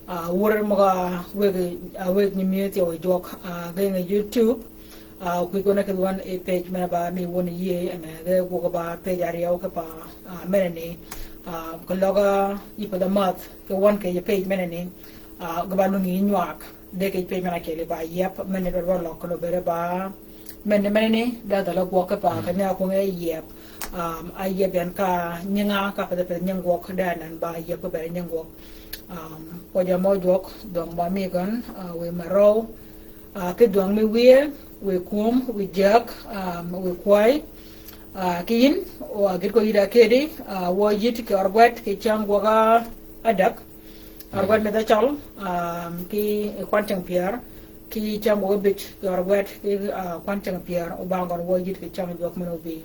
word mà về như miếng tiêu dog cái YouTube quý cô này cái one page mà bà đi one year cái cô bà page area cái bà mình này cái logo ipada mat cái one cái page mình này cái bà nung in nhạc để cái page mình cái bà yep mình này rồi lock nó bere bà mình này đã là logo cái bà cái nhà cũng cái yep ai yep yang ka nyanga ka pada nyang walk dan bà yep cái bere nyang walk pada mau jok dong bà mi kan we maro cái dong mi we kum we jak we kwai kin wa git ko ida kedi wa yit ke arwet ke chang wa adak arwet meta chal ki kwan chang pier ki chang wa bit ke arwet ki kwan chang pier o bangon wa yit ke chang jok meno bi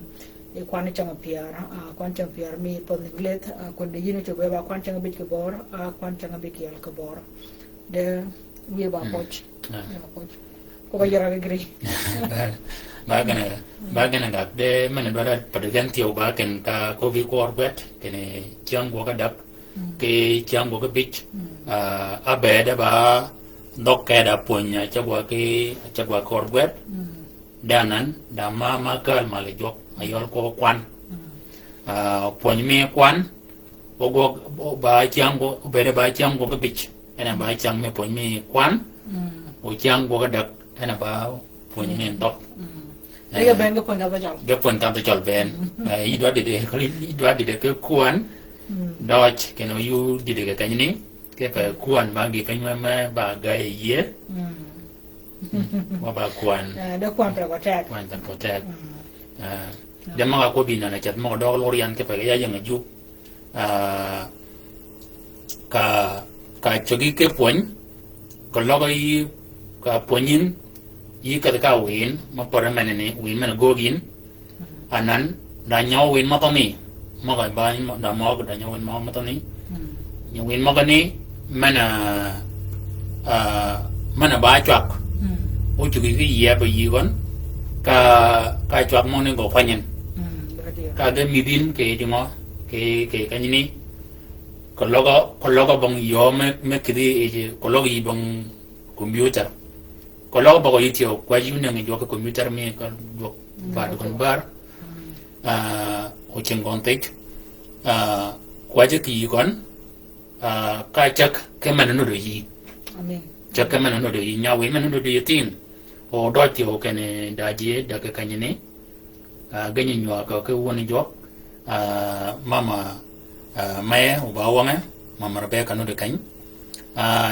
e kwan chang pier mi pon inglet kon de yino chobe ba kwan chang bit ke bor kwan chang bit ke bor de we ba poch ko ba yara gri bagana gak de mana dora padagan tiau baken ka kovi korbet kene chiang go dak ke chiang go bich abeda ba dok ke da punya chagwa korbet danan da ma kal male jok ayol ko kwan punya me kwan bogo ba chiang go beda ba chiang go bich ena ba chiang me punya me kwan o chiang go dak ena ba punya me dok cái bên cái phần cam chọn cái phần cam chọn bên ý đoán để cái cuốn dodge cái nó yêu để cái này cái phải cuốn mà cái phải mà bà gầy dễ mà bà cuốn đó cuốn phải có tag để mà có bị này chặt mà đó lorian cái phải cái gì mà giúp cả cho cái cuốn còn lo cái cuốn nhìn yi ka ka win ma pora menene win men gogin anan da nyaw win ma tani ma ga ba da ma ga da nyaw win ma tani nyaw win ma ga ni mana ba chak o chu gi ye ba yi gon ka chak mo ne go fanyen ka de mi din ke di mo ke ka ni ko logo bang yo me kidi e ko logo yi bang computer kalau bawa itu, kuajian yang jual ke komputer ni kan jual bar, uceng kontak, kuajian ki kan, kacak keman anu doji, cak keman anu doji, nyawa keman anu doji tin, dot itu kan daji dak kanya ni, ganyan jual ke uang jual, mama maya ubawang mama Rebecca anu dekan,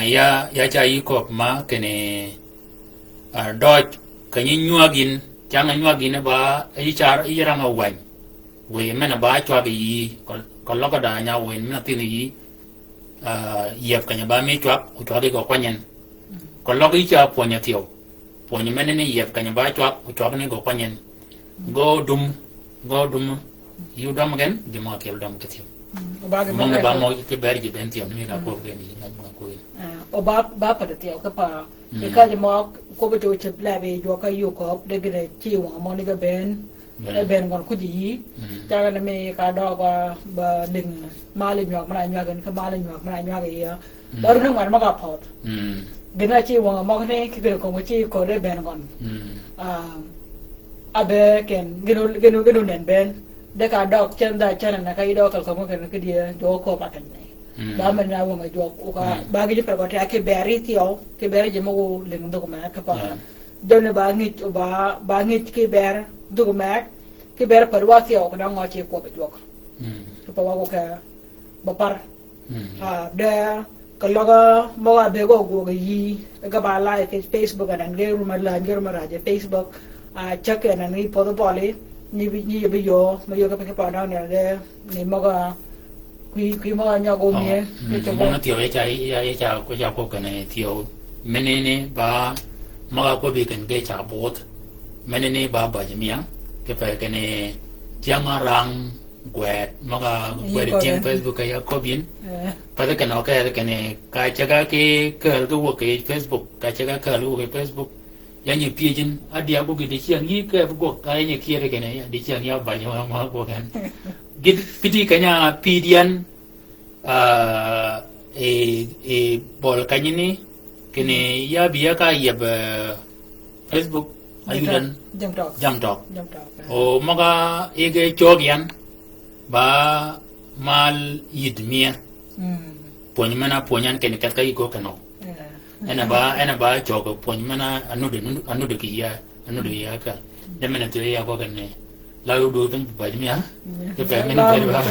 ya cai kop ma kene doj kanyi nyuagin changa nyuagin ba ichar iranga wan we mena ba chwa bi ko loka da nya we mena tini yi yep kanya ba mi chwa chwa ko kwanyen ko loka icha ponya tio ponya mena ni yep kanya ba chwa ni ko kwanyen go dum you dum again di ma ke dum ke tio ba mo ke berji ben tio ni ka ko ke ni na ko o ba pada tio ka pa cái gì mà cô bây giờ chụp lại về cho cái yêu cầu để cái này chiều mà mong đi cái bên còn cái gì cho nên mình cả đó và đừng mà lên nhọc mà lại nhọc cái mà lên nhọc mà lại nhọc cái đó nó ngoài mà gặp họ cái này chiều mà mong cái cái còn cái chiều có để bên còn abe cái nó nền bên để cả đó chân là cái đó còn không cái gì đó có bắt cái này da men na wonga jog uka bagi je pergote ake beri tio ke beri je mo ling do ma ka pa donne ba ngi ke ber do ma ke ber perwa tio ko ngo che ko be jog ko pa wa ko ka ba par de kaloga moga bego go yi ga ba live Facebook and ngeru maraje Facebook check and ni podo pole ni bi yo ga pe pa down ne ni moga qui moga nya go mie mo tio ya ko ja ko kane tio menene ba moga ko bi kan ge cha bot menene ba jimia ke pa kane jangarang quẹt mà quẹt trên Facebook cái có biến, phải cái nó cái này cái chắc cái work cái Facebook cái chắc cái work cái Facebook, yang như phía trên, dia aku cái chiang như cái work cái như kia cái này, đi chiang nhau vài nhau mà work kan, cái cái nhà pidian, bol cái này ya biar cái Facebook, ayudan jam talk, oh maka cái jogian ba mal yidmia pony mana ponyan ken kat kai go kano ena ba jogo pony mana anu de kiya ka de mena to ya go kane la do ben ba yidmia ke pe mena pe ba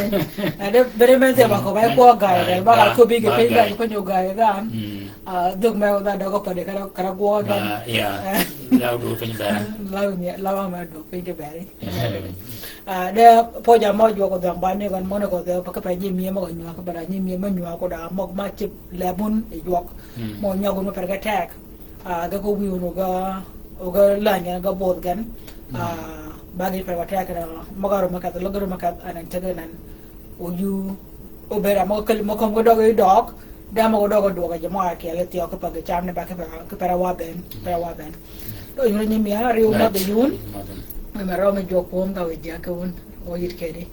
ada bere men te ba ko ba ko ga ba ko bi ke pe ga ko nyo ga ga duk me da do ko pa de kara go ga ya la do ben ba la ma do pe de ba de po ja mo jo ko dang ba ne kan mo ne ko de pa ka pa ni mi mo ko nyu ka ba ni mi mo nyu ko da mo ma chip lebun e jo mo nya ko mo per ga tak ga ko wi no ga la nya ga bod gan ba ni per ga tak na mo ga ro ma ka lo ga ro ma ka anan te nan o yu o bera mo ko go do ga dog da mo go do ga mo ke le ti ko pa ga cham ne ba ka pa wa ben do yu ni mi ha ri o ma de yun me ro me jo ko ka we ja ka un o yit ke de